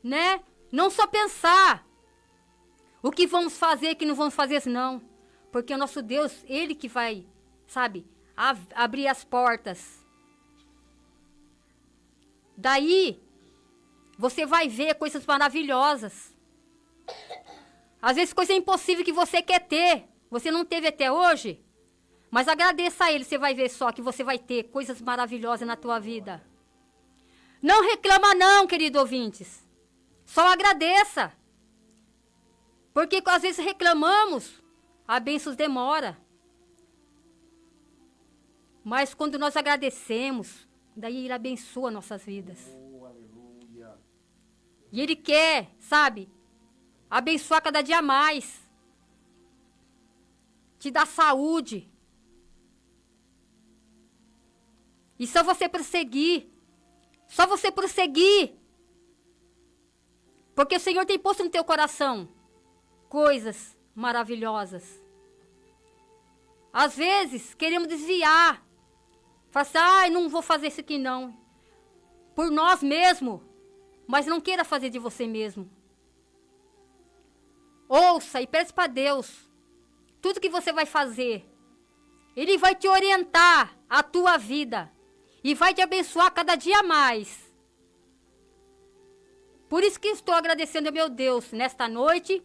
Né? Não só pensar o que vamos fazer, o que não vamos fazer, não. Porque o nosso Deus, Ele que vai, sabe, abrir as portas. Daí, você vai ver coisas maravilhosas. Às vezes, coisa impossível que você quer ter, você não teve até hoje. Mas agradeça a Ele, você vai ver só que você vai ter coisas maravilhosas na tua vida. Não reclama não, querido ouvintes. Só agradeça. Porque às vezes reclamamos, a bênção demora. Mas quando nós agradecemos, daí Ele abençoa nossas vidas. E Ele quer, sabe, abençoar cada dia mais, te dar saúde. E só você prosseguir, porque o Senhor tem posto no teu coração coisas maravilhosas. Às vezes, queremos desviar. Falar assim, ai, não vou fazer isso aqui não. Por nós mesmos. Mas não queira fazer de você mesmo. Ouça e peça para Deus. Tudo que você vai fazer, Ele vai te orientar a tua vida. E vai te abençoar cada dia mais. Por isso que estou agradecendo ao meu Deus nesta noite.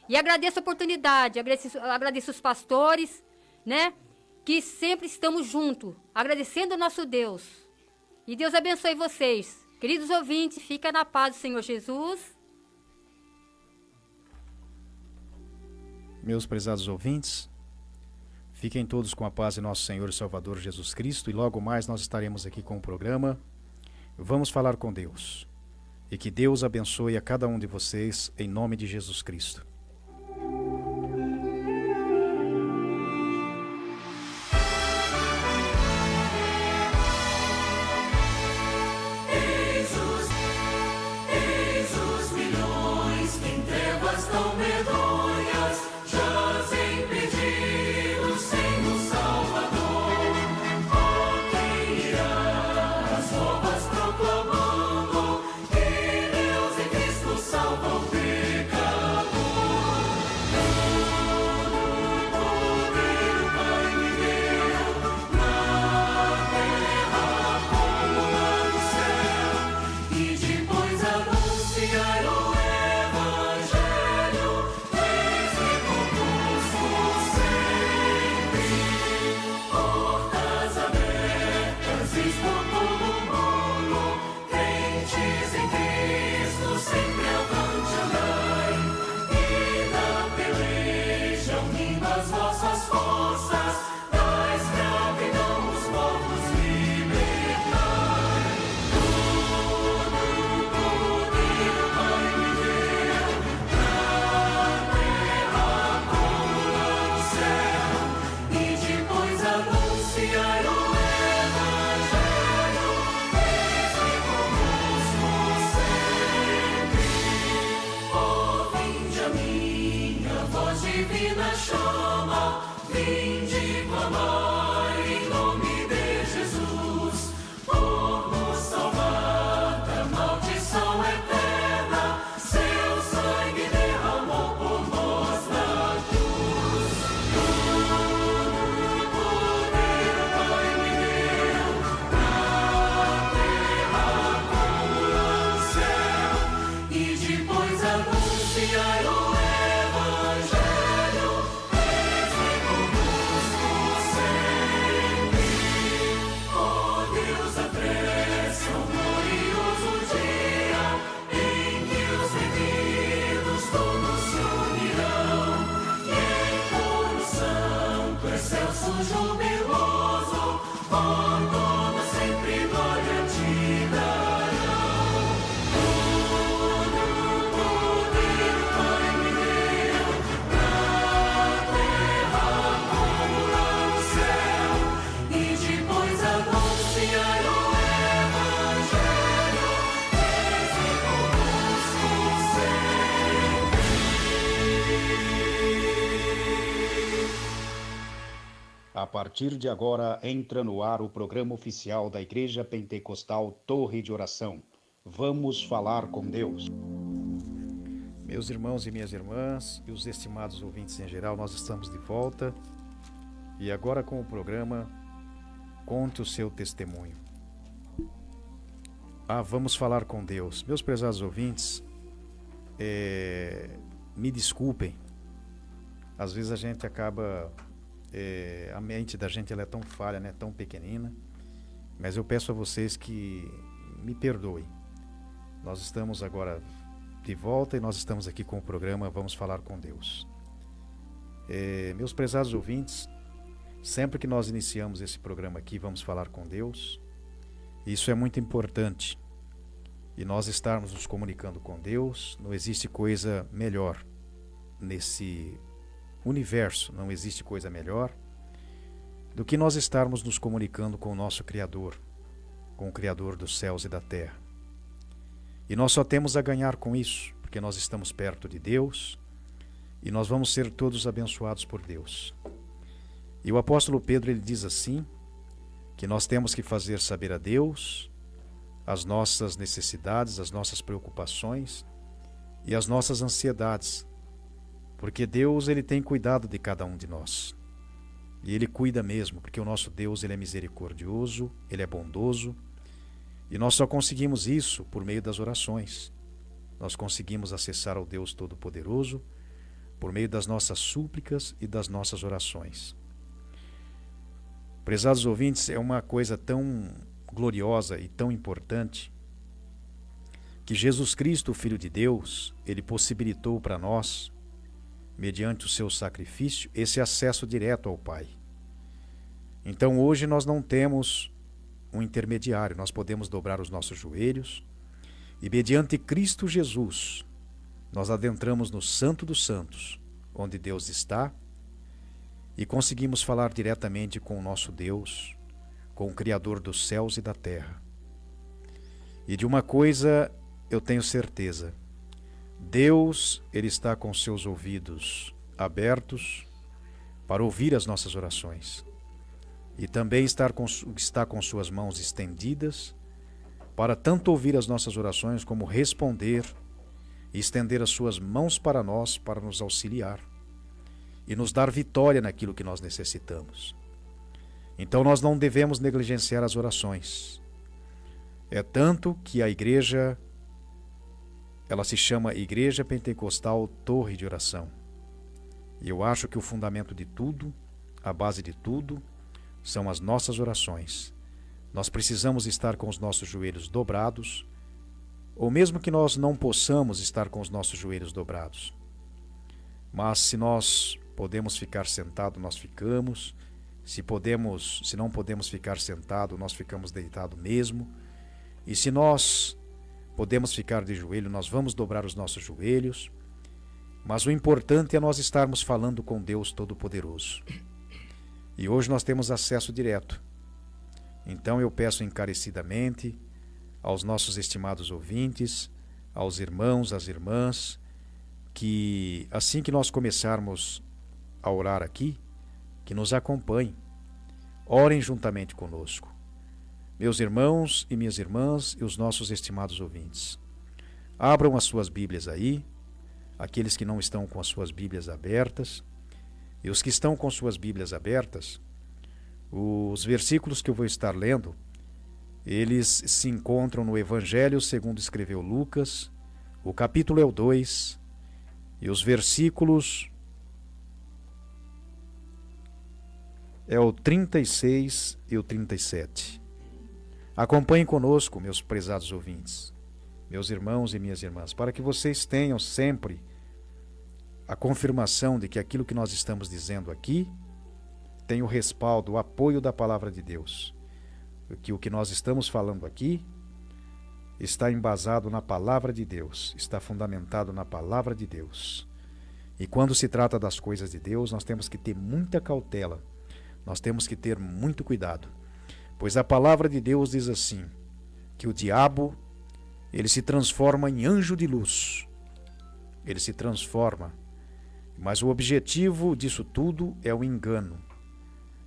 E agradeço a oportunidade. Agradeço os pastores, né? Que sempre estamos juntos. Agradecendo ao nosso Deus. E Deus abençoe vocês. Queridos ouvintes, fica na paz do Senhor Jesus. Meus prezados ouvintes, fiquem todos com a paz de nosso Senhor e Salvador Jesus Cristo, e logo mais nós estaremos aqui com o programa Vamos Falar com Deus. E que Deus abençoe a cada um de vocês, em nome de Jesus Cristo. Eis os milhões que em trevas tão medonhas jazem perdidos sem o Salvador. Oh, quem irá as novas proclamando que Deus em Cristo salva o pecador. Todo poder o Pai me deu na terra como lá no céu, e depois anunciar o Evangelho, eis-me convosco sempre. Portas abertas, expor todo o mundo, crentes em Cristo, sempre avante andai, e na peleja unindo as vossas forças, da escravidão os povos libertai. Todo poder o Pai me deu, na terra como lá no céu, e depois anunciar o Evangelho, eis-me convosco sempre. Oh, vinde a minha voz divina chama, vinde clamar em nome de Jesus, por nos salvar da maldição eterna, seu sangue derramou por nós na cruz. Todo poder o Pai me deu, na terra como lá no céu, e depois anunciar o Evangelho, eis-me convosco sempre. Oh, Deus apressa o glorioso dia em que os redimidos todos se unirão, e em coro santo, excelso, jubiloso, por toda sempre glória te darão. Todo poder o Pai me deu, na terra como lá no céu, e depois anunciar o Evangelho, eis-me convosco sempre. A partir de agora, entra no ar o programa oficial da Igreja Pentecostal Torre de Oração. Vamos falar com Deus. Meus irmãos e minhas irmãs, e os estimados ouvintes em geral, nós estamos de volta. E agora com o programa Conte o Seu Testemunho. Vamos falar com Deus. Meus prezados ouvintes, me desculpem. Às vezes a gente acaba... a mente da gente ela é tão falha, né? Tão pequenina. Mas eu peço a vocês que me perdoem. Nós estamos agora de volta e nós estamos aqui com o programa Vamos Falar com Deus. Meus prezados ouvintes, sempre que nós iniciamos esse programa aqui, Vamos Falar com Deus, isso é muito importante. E nós estarmos nos comunicando com Deus, não existe coisa melhor nesse universo, não existe coisa melhor do que nós estarmos nos comunicando com o nosso Criador, com o Criador dos céus e da terra. E nós só temos a ganhar com isso, porque nós estamos perto de Deus e nós vamos ser todos abençoados por Deus. E o apóstolo Pedro, ele diz assim, que nós temos que fazer saber a Deus as nossas necessidades, as nossas preocupações e as nossas ansiedades, porque Deus, ele tem cuidado de cada um de nós. E ele cuida mesmo, porque o nosso Deus, ele é misericordioso, ele é bondoso, e nós só conseguimos isso por meio das orações. Nós conseguimos acessar ao Deus Todo-Poderoso por meio das nossas súplicas e das nossas orações. Prezados ouvintes, é uma coisa tão gloriosa e tão importante que Jesus Cristo, o Filho de Deus, ele possibilitou para nós, mediante o seu sacrifício, esse acesso direto ao Pai. Então hoje nós não temos um intermediário, nós podemos dobrar os nossos joelhos e, mediante Cristo Jesus, nós adentramos no Santo dos Santos, onde Deus está, e conseguimos falar diretamente com o nosso Deus, com o Criador dos céus e da terra. E de uma coisa eu tenho certeza: Deus, ele está com seus ouvidos abertos para ouvir as nossas orações. E também está com suas mãos estendidas para tanto ouvir as nossas orações como responder e estender as suas mãos para nós para nos auxiliar e nos dar vitória naquilo que nós necessitamos. Então nós não devemos negligenciar as orações. É tanto que a igreja, ela se chama Igreja Pentecostal Torre de Oração. E eu acho que o fundamento de tudo, a base de tudo, são as nossas orações. Nós precisamos estar com os nossos joelhos dobrados, ou mesmo que nós não possamos estar com os nossos joelhos dobrados. Mas se nós podemos ficar sentados, nós ficamos. Se não podemos ficar sentados, nós ficamos deitados mesmo. E se nós podemos ficar de joelho, nós vamos dobrar os nossos joelhos. Mas o importante é nós estarmos falando com Deus Todo-Poderoso. E hoje nós temos acesso direto. Então eu peço encarecidamente aos nossos estimados ouvintes, aos irmãos, às irmãs, que assim que nós começarmos a orar aqui, que nos acompanhem, orem juntamente conosco. Meus irmãos e minhas irmãs e os nossos estimados ouvintes, abram as suas Bíblias aí, aqueles que não estão com as suas Bíblias abertas, e os que estão com suas Bíblias abertas, os versículos que eu vou estar lendo, eles se encontram no Evangelho segundo escreveu Lucas, o capítulo é o 2, e os versículos é o 36 e o 37. Acompanhem conosco, meus prezados ouvintes, meus irmãos e minhas irmãs, para que vocês tenham sempre a confirmação de que aquilo que nós estamos dizendo aqui tem o respaldo, o apoio da palavra de Deus. Que o que nós estamos falando aqui está embasado na palavra de Deus, está fundamentado na palavra de Deus. E quando se trata das coisas de Deus, nós temos que ter muita cautela, nós temos que ter muito cuidado, pois a palavra de Deus diz assim, que o diabo, ele se transforma em anjo de luz, ele se transforma, mas o objetivo disso tudo é o engano,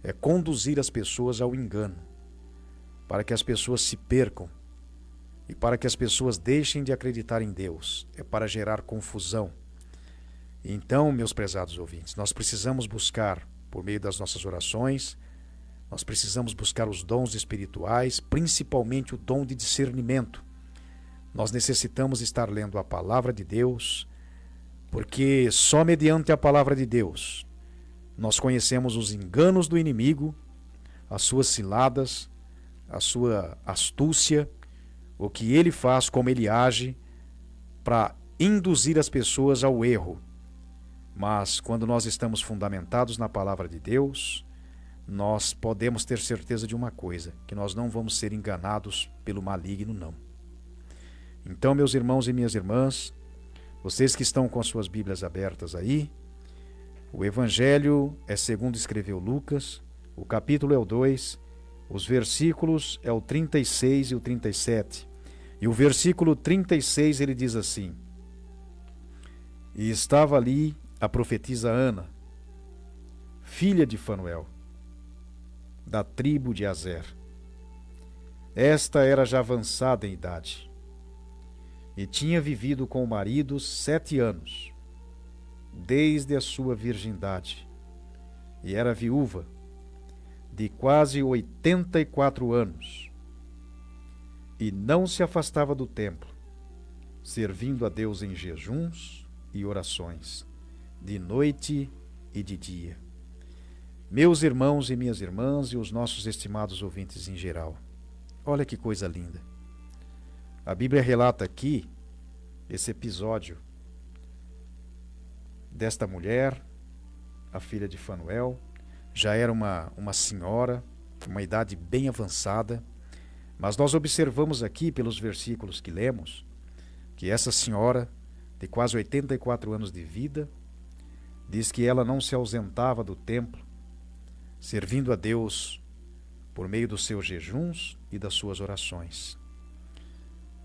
é conduzir as pessoas ao engano, para que as pessoas se percam e para que as pessoas deixem de acreditar em Deus, é para gerar confusão. Então, meus prezados ouvintes, nós precisamos buscar, por meio das nossas orações, nós precisamos buscar os dons espirituais, principalmente o dom de discernimento. Nós necessitamos estar lendo a palavra de Deus, porque só mediante a palavra de Deus nós conhecemos os enganos do inimigo, as suas ciladas, a sua astúcia, o que ele faz, como ele age, para induzir as pessoas ao erro. Mas quando nós estamos fundamentados na palavra de Deus, nós podemos ter certeza de uma coisa, que nós não vamos ser enganados pelo maligno, não. Então, meus irmãos e minhas irmãs, Vocês que estão com as suas Bíblias abertas aí, o Evangelho é segundo escreveu Lucas, o capítulo é o 2, os versículos é o 36 e o 37. E o versículo 36 ele diz assim: E estava ali a profetisa Ana, filha de Fanuel, da tribo de Azer. Esta era já avançada em idade, e tinha vivido com o marido 7 anos, desde a sua virgindade, e era viúva de quase 84 anos, e não se afastava do templo, servindo a Deus em jejuns e orações, de noite e de dia. Meus irmãos e minhas irmãs e os nossos estimados ouvintes em geral, olha que coisa linda. A Bíblia relata aqui esse episódio desta mulher, a filha de Fanuel, já era uma senhora, uma idade bem avançada, mas nós observamos aqui pelos versículos que lemos, que essa senhora, de quase 84 anos de vida, diz que ela não se ausentava do templo, servindo a Deus por meio dos seus jejuns e das suas orações.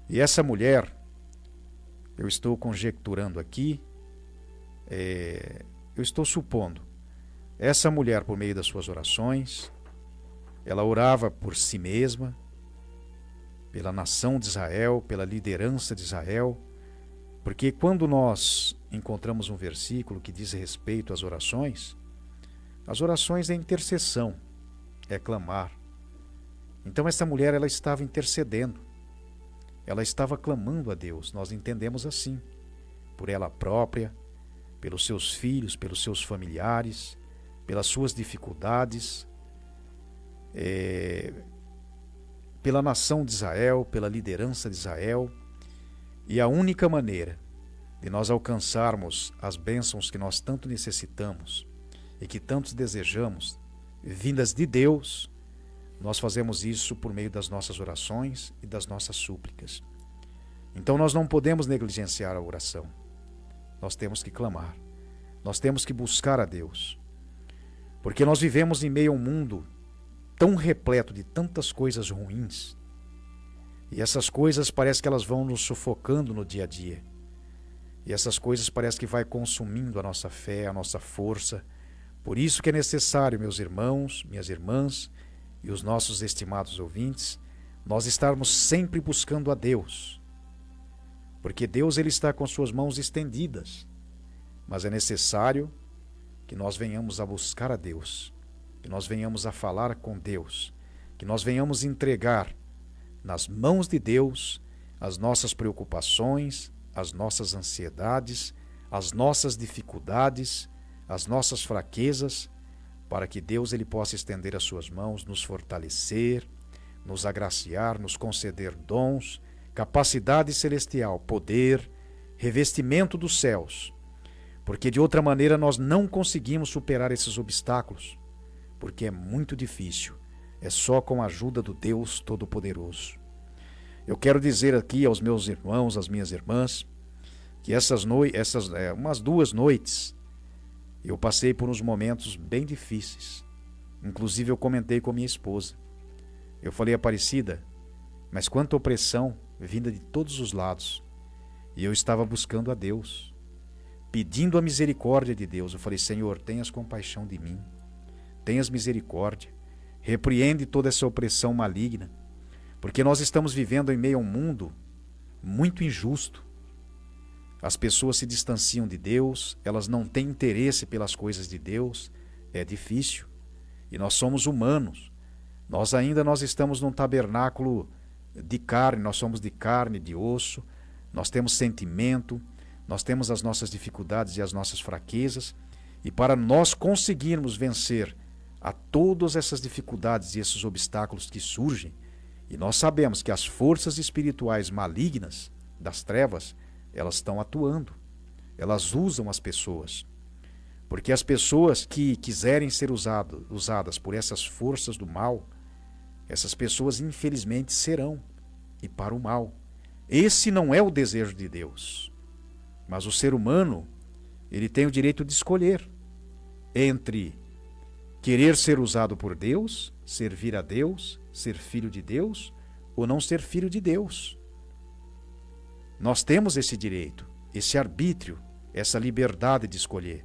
E essa mulher, eu estou conjecturando aqui, eu estou supondo, essa mulher, por meio das suas orações, ela orava por si mesma, pela nação de Israel, pela liderança de Israel, porque quando nós encontramos um versículo que diz respeito às orações é intercessão, é clamar. Então essa mulher, ela estava intercedendo, ela estava clamando a Deus, nós entendemos assim, por ela própria, pelos seus filhos, pelos seus familiares, pelas suas dificuldades, pela nação de Israel, pela liderança de Israel. E a única maneira de nós alcançarmos as bênçãos que nós tanto necessitamos e que tantos desejamos, vindas de Deus, nós fazemos isso por meio das nossas orações e das nossas súplicas. Então nós não podemos negligenciar a oração. Nós temos que clamar. Nós temos que buscar a Deus. Porque nós vivemos em meio a um mundo tão repleto de tantas coisas ruins. E essas coisas parece que elas vão nos sufocando no dia a dia. E essas coisas parece que vai consumindo a nossa fé, a nossa força. Por isso que é necessário, meus irmãos, minhas irmãs e os nossos estimados ouvintes, nós estarmos sempre buscando a Deus. Porque Deus, ele está com suas mãos estendidas. Mas é necessário que nós venhamos a buscar a Deus, que nós venhamos a falar com Deus, que nós venhamos entregar nas mãos de Deus as nossas preocupações, as nossas ansiedades, as nossas dificuldades, as nossas fraquezas, para que Deus ele possa estender as suas mãos, nos fortalecer, nos agraciar, nos conceder dons, capacidade celestial, poder, revestimento dos céus, porque de outra maneira nós não conseguimos superar esses obstáculos, porque é muito difícil, é só com a ajuda do Deus Todo-Poderoso. Eu quero dizer aqui aos meus irmãos, às minhas irmãs, que umas 2 noites, eu passei por uns momentos bem difíceis. Inclusive eu comentei com minha esposa. Eu falei: Aparecida, mas quanta opressão vinda de todos os lados. E eu estava buscando a Deus, pedindo a misericórdia de Deus. Eu falei: Senhor, tenhas compaixão de mim, tenhas misericórdia, repreende toda essa opressão maligna, porque nós estamos vivendo em meio a um mundo muito injusto. As pessoas se distanciam de Deus, elas não têm interesse pelas coisas de Deus, é difícil. E nós somos humanos, nós estamos num tabernáculo de carne, nós somos de carne, de osso, nós temos sentimento, nós temos as nossas dificuldades e as nossas fraquezas, e para nós conseguirmos vencer a todas essas dificuldades e esses obstáculos que surgem, e nós sabemos que as forças espirituais malignas das trevas, elas estão atuando, elas usam as pessoas, porque as pessoas que quiserem ser usadas por essas forças do mal, essas pessoas infelizmente serão, e para o mal. Esse não é o desejo de Deus. Mas o ser humano, ele tem o direito de escolher entre querer ser usado por Deus, servir a Deus, ser filho de Deus, ou não ser filho de Deus. Nós temos esse direito, esse arbítrio, essa liberdade de escolher.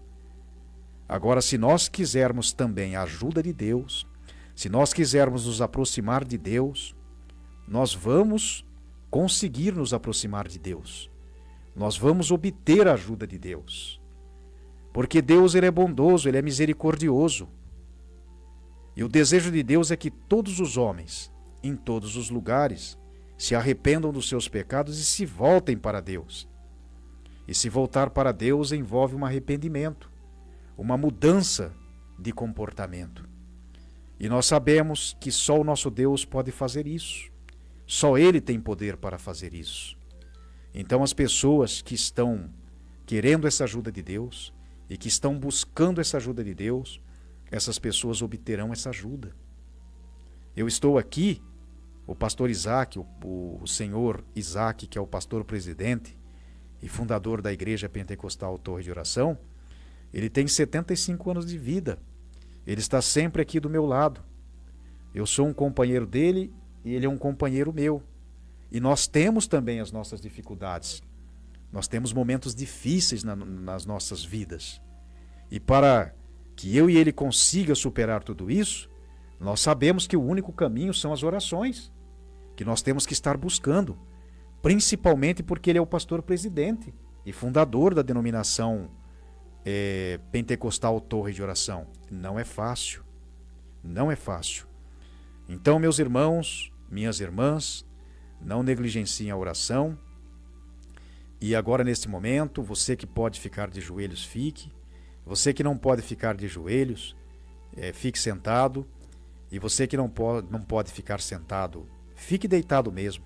Agora, se nós quisermos também a ajuda de Deus, se nós quisermos nos aproximar de Deus, nós vamos conseguir nos aproximar de Deus. Nós vamos obter a ajuda de Deus. Porque Deus, ele é bondoso, ele é misericordioso. E o desejo de Deus é que todos os homens, em todos os lugares, se arrependam dos seus pecados e se voltem para Deus. E se voltar para Deus envolve um arrependimento, uma mudança de comportamento. E nós sabemos que só o nosso Deus pode fazer isso. Só Ele tem poder para fazer isso. Então as pessoas que estão querendo essa ajuda de Deus e que estão buscando essa ajuda de Deus, essas pessoas obterão essa ajuda. Eu estou aqui, o pastor Isaac, o senhor Isaac, que é o pastor presidente e fundador da Igreja Pentecostal Torre de Oração, ele tem 75 anos de vida. Ele está sempre aqui do meu lado. Eu sou um companheiro dele e ele é um companheiro meu. E nós temos também as nossas dificuldades. Nós temos momentos difíceis nas nossas vidas. E para que eu e ele consiga superar tudo isso, nós sabemos que o único caminho são as orações, que nós temos que estar buscando, principalmente porque ele é o pastor presidente e fundador da denominação Pentecostal Torre de Oração. Não é fácil, não é fácil. Então, meus irmãos, minhas irmãs, não negligenciem a oração. E agora, nesse momento, você que pode ficar de joelhos, fique. Você que não pode ficar de joelhos, fique sentado. E você que não pode ficar sentado, fique deitado mesmo.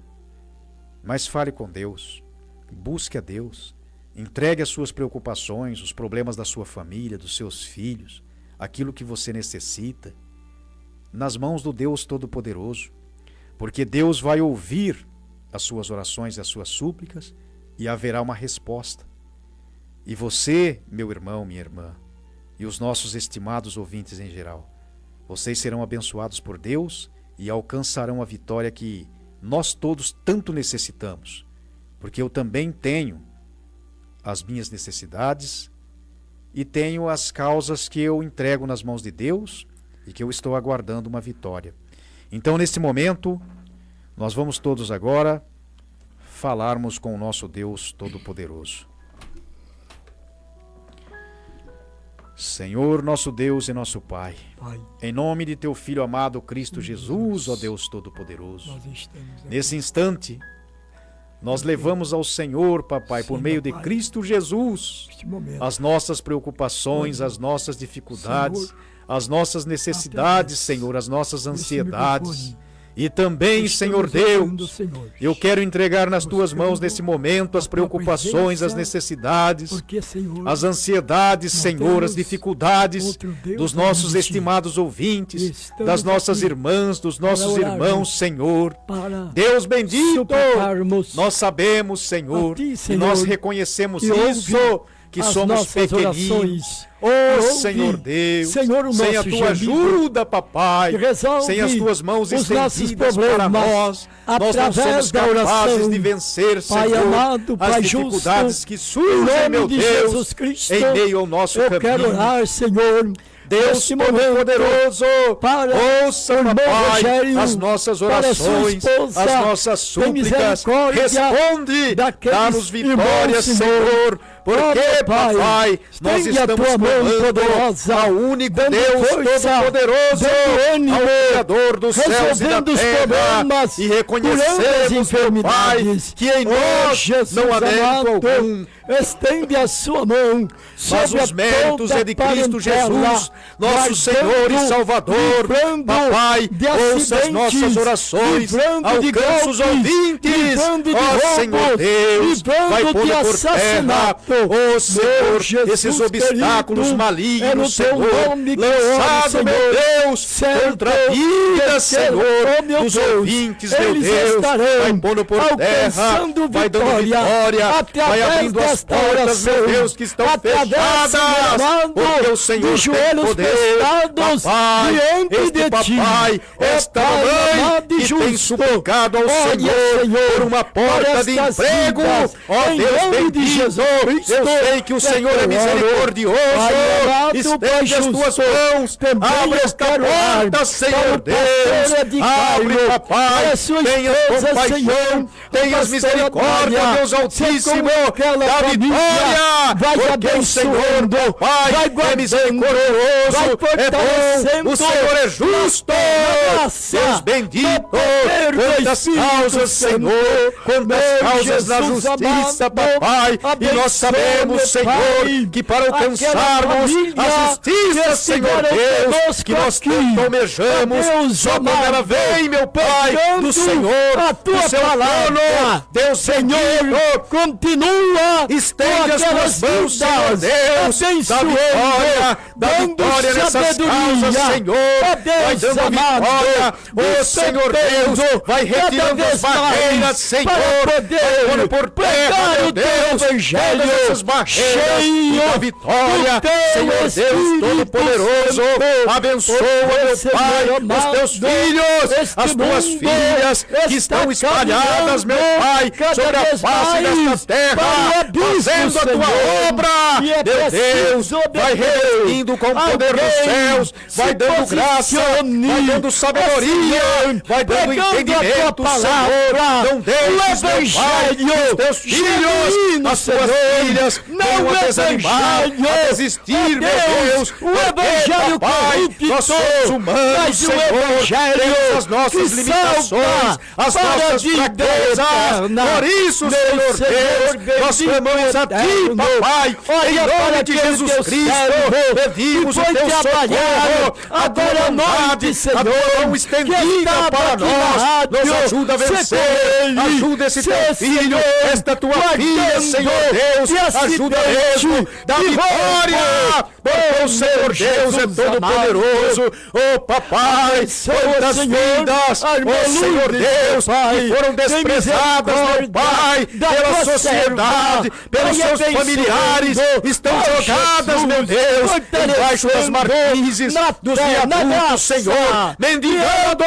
Mas fale com Deus, busque a Deus, entregue as suas preocupações, os problemas da sua família, dos seus filhos, aquilo que você necessita, nas mãos do Deus Todo-Poderoso, porque Deus vai ouvir as suas orações e as suas súplicas e haverá uma resposta. E você, meu irmão, minha irmã, e os nossos estimados ouvintes em geral, vocês serão abençoados por Deus e alcançarão a vitória que nós todos tanto necessitamos, porque eu também tenho as minhas necessidades e tenho as causas que eu entrego nas mãos de Deus e que eu estou aguardando uma vitória. Então, nesse momento, nós vamos todos agora falarmos com o nosso Deus Todo-Poderoso. Senhor, nosso Deus e nosso Pai, em nome de Teu Filho amado Cristo Jesus, ó Deus Todo-Poderoso, nesse instante, nós levamos ao Senhor, papai, por meio de Cristo Jesus, as nossas preocupações, as nossas dificuldades, as nossas necessidades, Senhor, as nossas ansiedades. E também, Senhor Deus, eu quero entregar nas Tuas mãos nesse momento as preocupações, as necessidades, as ansiedades, Senhor, as dificuldades dos nossos estimados ouvintes, das nossas irmãs, dos nossos irmãos, Senhor. Deus bendito, nós sabemos, Senhor, e nós reconhecemos isso, que somos pequeninos. Senhor Deus, sem a Tua ajuda, papai, sem as Tuas mãos estendidas para nós não somos capazes de vencer, Senhor, as dificuldades que surgem, meu Deus, em meio ao nosso caminho. Eu quero orar, Senhor, Deus Todo-Poderoso, ouça, papai, as nossas orações, as nossas súplicas, responde, dá-nos vitória, Senhor, porque, papai, nós estamos clamando ao único Deus Todo-Poderoso, ao Criador dos céus e da terra, e reconhecemos, papai, que em nós não há mérito algum. Estende a sua mão, mas os méritos é de Cristo Jesus, nosso Senhor e Salvador. Papai, ouça as nossas orações, alcança os ouvintes, ó Senhor Deus, vai pondo por terra, ó Senhor, esses obstáculos malignos, Senhor, lançado, meu Deus, contra a vida, Senhor, dos ouvintes, meu Deus, vai pondo por terra, vai dando vitória, vai abrindo as as portas, meu Deus, que estão fechadas, porque o Senhor de joelhos tem poder. prostrados Papai, diante este de ti. papai, esta Pai mãe amado e que tem justo, suplicado ao olha, Senhor por uma porta de estas emprego, vidas, ó em Deus nome de bendito, Jesus Cristo, eu sei que o Senhor é eu oro. misericordioso, Pai amado, estende as Pai tuas justo, mãos, também abre eu esta quero orar porta, para Senhor o Deus, pastor abre, Edicário, papai, para a sua tenha esposa, compaixão, Senhor, tenha pastora misericórdia, Maria, Deus Altíssimo, ser com aquela da família, vitória, vai porque o Senhor, abençoando, Pai, vai é guardando, misericordioso, vai é bom, fortalecendo o Senhor é justo, na graça, Deus bendito, no poder do quantas Espírito causas, Santo, Senhor, quantas meu causas na Jesus justiça, amado, papai, e nós sabemos, abençoe, Senhor, Pai, que para aquela alcançarmos família a justiça, que Senhor estiveram Deus, conosco que nós aqui, tanto almejamos, Deus só quando ela amado, vem, meu Pai, pegando do Senhor, a tua do seu palavra, trono, Deus Senhor, bendito, continua estende as tuas mãos, Senhor Deus, da vitória nessas causas, Senhor, vai dando vitória, ô Senhor Deus, vai retirando as barreiras, Senhor, vai pondo por terra, meu Deus, todas essas barreiras, da vitória, Senhor Deus Todo-Poderoso, abençoa, meu Pai, os teus filhos, as tuas filhas, que estão espalhadas, meu Pai, sobre a face desta terra, fazendo a tua obra, meu Deus, vai revestindo com o poder dos céus, vai dando graça, vai dando sabedoria, vai dando entendimento, Senhor, não deixes, meu Pai, os teus filhos, as tuas filhas, não a desanimar, a desistir, meu Deus, o evangelho Pai, nós somos humanos, Senhor, temos as nossas limitações, as nossas fraquezas, por isso, Senhor Deus, nós clamamos a Ti, papai, em nome de Jesus Cristo, pedimos o Teu socorro, a Tua bondade, a Tua mão estendida para nós, nos ajuda a vencer, ajuda esse Teu filho, esta Tua filha, Senhor Deus, ajuda mesmo, dá vitória, porque o Senhor Deus é todo-poderoso, oh papai, quantas vidas, oh Senhor Deus, que foram desprezadas, meu Pai, pela sociedade, pelos seus familiares, estão jogadas, meu Deus, embaixo das marquises, dos viadutos, Senhor, mendigando,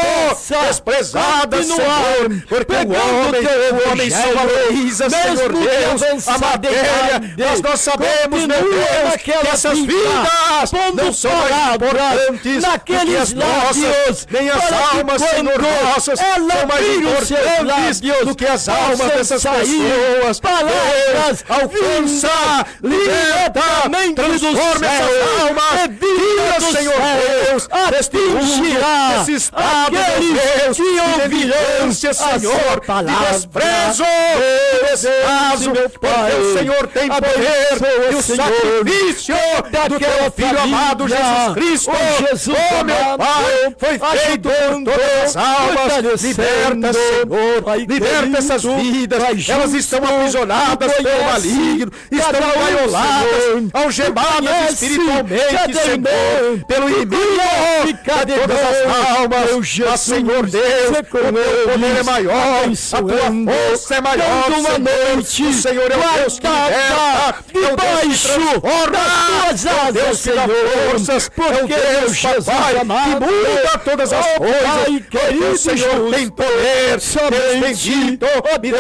desprezadas, Senhor, porque o homem só valoriza, Senhor Deus, a matéria, mas nós sabemos, meu Deus, que essas vidas não são mais importantes do que as nossas, nem as almas, Senhor, nossas, são mais importantes do que as almas dessas pessoas. Deus, alcança, liberta, transforma essas almas, tira, Senhor Deus, deste mundo, desse estado, meu Deus, de evidência, Senhor, de desprezo, descaso, porque o Senhor tem poder, e o sacrifício do Teu Filho amado, Jesus Cristo, oh meu Pai, foi feito por todas as almas, liberta, Senhor, liberta essas vidas, elas estão aprisionadas pelo maligno, estão engaioladas, algemadas espiritualmente, Senhor, pelo inimigo de todas as almas, mas, Senhor Deus, o Teu poder é maior, a Tua força é maior, Senhor, o Senhor é o Deus que liberta, é o Deus que transforma, é o Deus que dá forças, é o Deus, papai, que muda todas as coisas, porque o Senhor tem poder, Deus bendito, me dá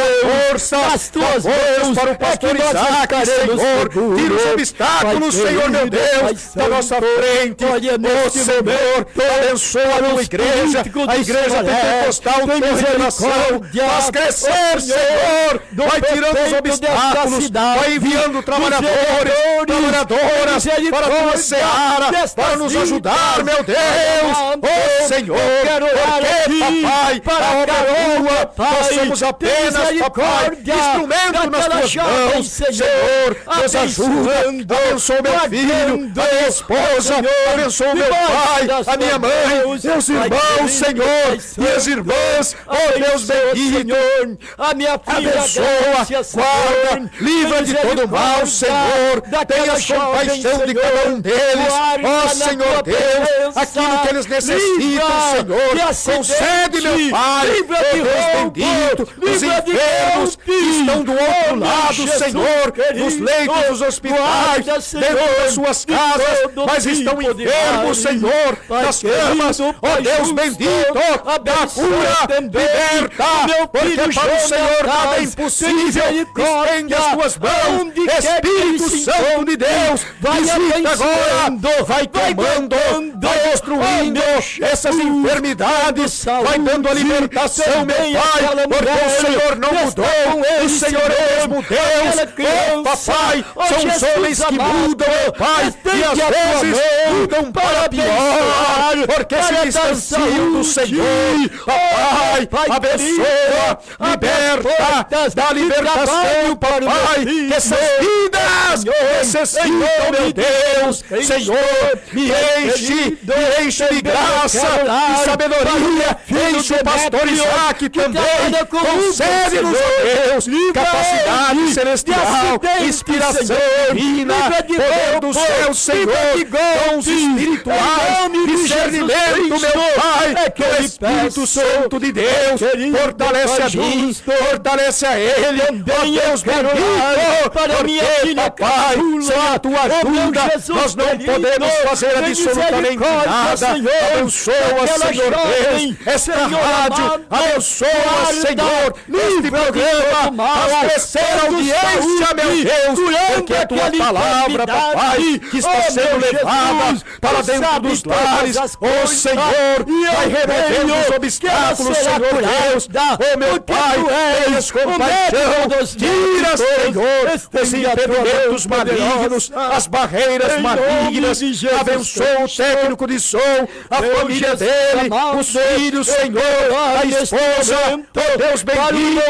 força, dá forças para o pastor Isaac, Senhor, tira os obstáculos, Senhor meu Deus, da nossa frente, oh Senhor, abençoa a Tua igreja, a igreja pentecostal, Tua revelação, faz crescer, Senhor, vai tirando os obstáculos, vai enviando trabalhadores, trabalhadoras para a Tua seara, para nos ajudar, meu Deus, oh Senhor, porque, papai, para a obra Tua, nós somos apenas, papai, instrumento nas Tuas mãos, Senhor, nos ajuda, abençoa meu filho, a minha esposa, abençoa meu pai, a minha mãe, meus irmãos, Senhor, minhas irmãs, oh Deus bendito, a minha filha, abençoa, guarda, livra de todo mal, Senhor, tenha compaixão de cada um deles, ó Senhor Deus, aquilo que eles necessitam, Senhor. Concede, meu Pai, oh Deus bendito, os enfermos que estão do outro lado, Senhor, nos leitos dos hospitais, dentro das suas casas, mas estão enfermos, Senhor, nas camas, ó Deus bendito, da cura, liberta, porque para o Senhor nada é impossível. Estende as tuas mãos, Espírito Santo de Deus, visita agora, vai tomando, vai destruindo essas enfermidades, vai dando a libertação, meu Pai, porque o Senhor não mudou, o Senhor é o mesmo Deus. Oh, papai, são os homens que mudam, meu Pai, e às vezes mudam para pior, porque se distanciam do Senhor. Papai, abençoa, liberta, dá libertação, papai, que essas vidas necessitam, meu Deus. Senhor, me enche de graça, de sabedoria, enche o pastor Isaac também, concede-nos, Deus, capacidade celestial, inspiração divina, poder do céu, Senhor, dons espirituais, discernimento, meu Pai, que o Espírito Santo de Deus fortalece a mim, fortalece a ele, ó Deus bendito, para minha filha, Pai, sem a tua ajuda, nós não podemos fazer absolutamente nada. Abençoa, Senhor Deus, esta rádio, abençoa, Senhor, este programa, a terceira audiência, meu Deus, porque a tua palavra, papai, que está sendo levada para dentro dos lares, ó Senhor, vai removendo os obstáculos, Senhor Deus, ó meu Pai, tenhas compaixão, tira, Senhor, os impedimentos malignos, as barreiras malignas, abençoa o técnico de som, a família dele, os filhos, Senhor, a esposa, ó Deus bendito,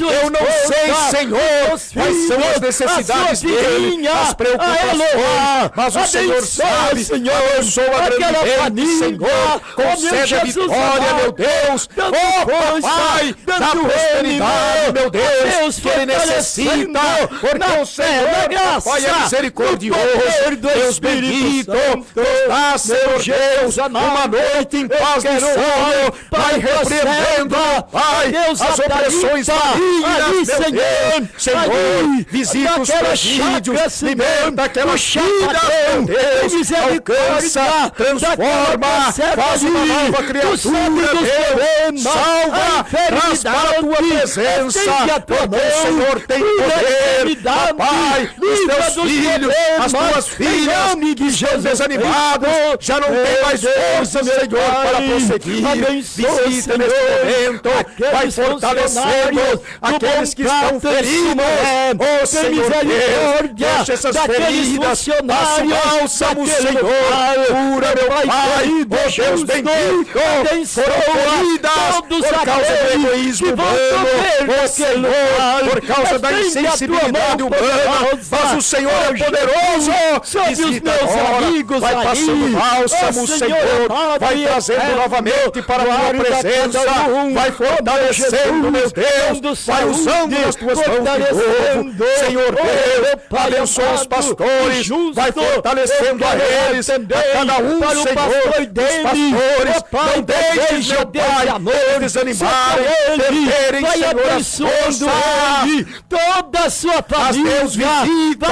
eu não sei, Senhor, quais são as necessidades dele, as preocupações, mas o Senhor sabe, abençoa a grande dele, Senhor, concede a vitória, meu Deus, ó Pai, dá prosperidade, meu Deus, que ele necessita, porque o Senhor, Pai, é misericordioso, Deus bendito, dá, Senhor Deus, uma noite em paz de sono, vai repreendendo, Pai, as opressões malignas, meu Deus, Senhor, visita os presídios, liberta aquela vida, meu Deus, alcança, transforma, faz uma nova criatura, Deus, salva, traz para a tua presença, porque o Senhor tem poder, Pai, os teus filhos, as tuas filhas, que estão desanimados, já não tem mais força, Senhor, para prosseguir, visita neste momento, vai fortalecendo aqueles que estão feridos, ó Senhor Deus, deixa essas feridas, passa o bálsamo, Senhor, cura, meu Pai, ó Deus bendito, foram feridas por causa do egoísmo humano, ó Senhor, por causa da insensibilidade humana, mas o Senhor é poderoso, visita agora, vai passando bálsamo, Senhor, vai trazendo novamente para a tua presença, vai fortalecendo, meu Deus, vai usando as tuas mãos de novo, Senhor Deus, abençoa os pastores, vai fortalecendo a eles, a cada um, Senhor, dos pastores, não deixes, meu Pai, eles animarem, perderem, Senhor, a força, toda a sua família, Deus visita,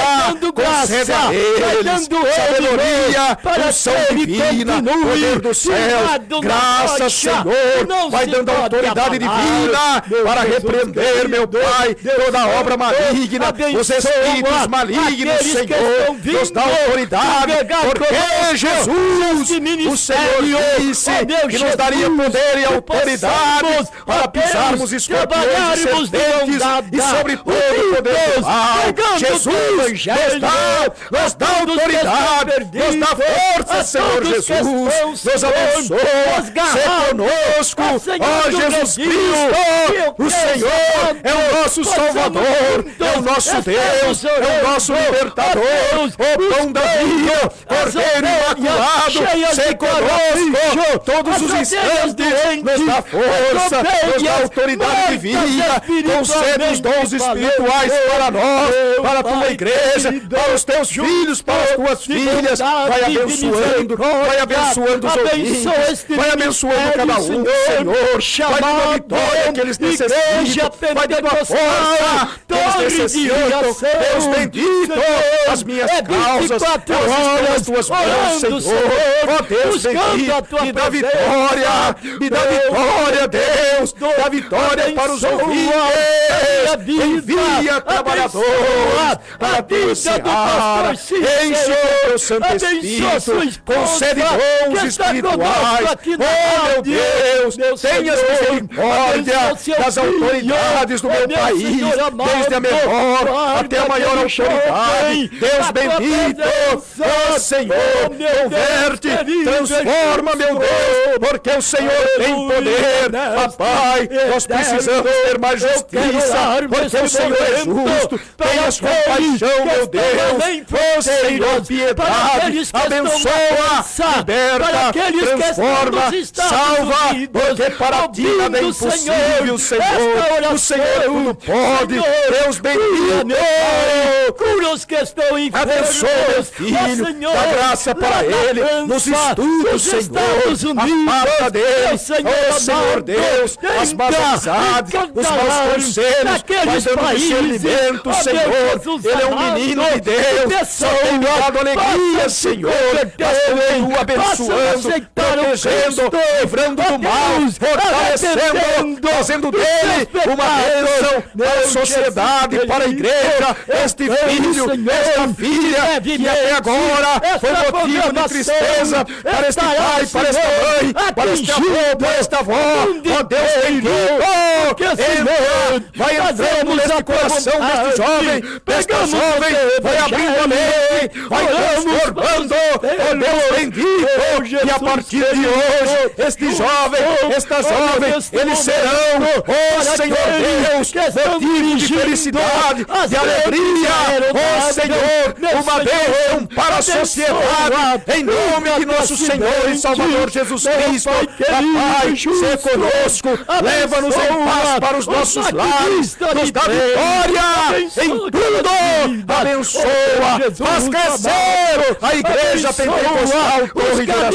concede a eles sabedoria, unção divina, poder do céu, graças, Senhor, vai dando autoridade divina para repreender, meu Pai, toda obra maligna, os espíritos malignos, Senhor, nos dá autoridade, porque Jesus, o Senhor disse que nos daria poder e autoridade para pisarmos escorpiões e serpentes e sobre todo o poder do mal. Jesus nos dá autoridade, nos dá força, Senhor Jesus, nos abençoa, ser conosco, ó Jesus Cristo, o Senhor é o nosso Salvador, é o nosso Deus, é o nosso libertador, o pão da vida, Cordeiro Imaculado, ser conosco todos os instantes, nos dá força, nos dá autoridade divina, concede os dons espirituais para nós, para a tua igreja, para os teus filhos, para as tuas filhas, vai abençoando, vai abençoando os ouvintes, vai abençoando cada um, Senhor, vai dando a vitória que eles necessitam, vai dando a força que eles necessitam. Deus bendito, as minhas causas, elas estão nas tuas mãos, Senhor. Ó Deus bendito, me dá vitória, Deus, dá vitória para os ouvintes. Envia trabalhadores para a tua seara, enche o teu Santo Espírito, concede dons espirituais. Oh meu Deus, tenhas misericórdia das autoridades do meu país, desde a menor até a maior autoridade. Deus bendito, ó Senhor, converte, transforma, meu Deus, porque o Senhor tem poder. Papai, nós precisamos ter mais justiça, porque o Senhor é justo. Tenhas compaixão, meu Deus. Ó Senhor, piedade, abençoa, liberta, transforma, salva, porque para ti nada é impossível, Senhor. O Senhor tudo pode. Deus bendito, cura os que estão enfermos. abençoa meu filho, dá graça para ele nos estudos, Senhor. Aparta dele, ó Senhor Deus, as más amizades, os maus conselhos, vai dando discernimento, Senhor. Ele é um menino de Deus, só tem me dado alegria, Senhor. Mas continua abençoando, protegendo, livrando do mal, fortalecendo, fazendo dele uma bênção para a sociedade, para a igreja. Este filho, esta filha, que até agora foi motivo de tristeza para este pai, para esta mãe, para este avô, para esta avó. Ó Deus bendito, entra, vai entrando neste coração deste jovem, desta jovem, vai abrindo a mente, vai transformando. Ó Deus bendito, e a partir de hoje, este jovem, esta jovem, eles serão, ó Senhor Deus, motivo de felicidade, de alegria, ó Senhor, uma bênção para a sociedade, em nome de nosso Senhor e Salvador Jesus Cristo. Papai, seja conosco, leva-nos em paz para os nossos lares, nos dá vitória em tudo, abençoa, faz crescer a Igreja Pentecostal Torre de Oração.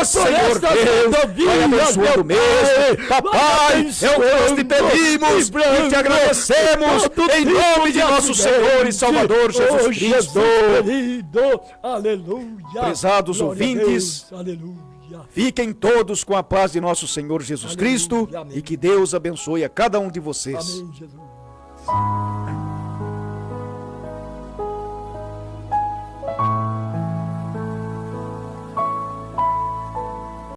Ó Senhor Deus, vai abençoando mesmo. Papai, é o que nós te pedimos e te agradecemos, em nome de nosso Senhor e Salvador Jesus Cristo. Aleluia. Prezados Glória a ouvintes, Deus. Aleluia. fiquem todos com a paz de nosso Senhor Jesus Aleluia, Cristo amém. e que Deus abençoe a cada um de vocês. Amém, Jesus.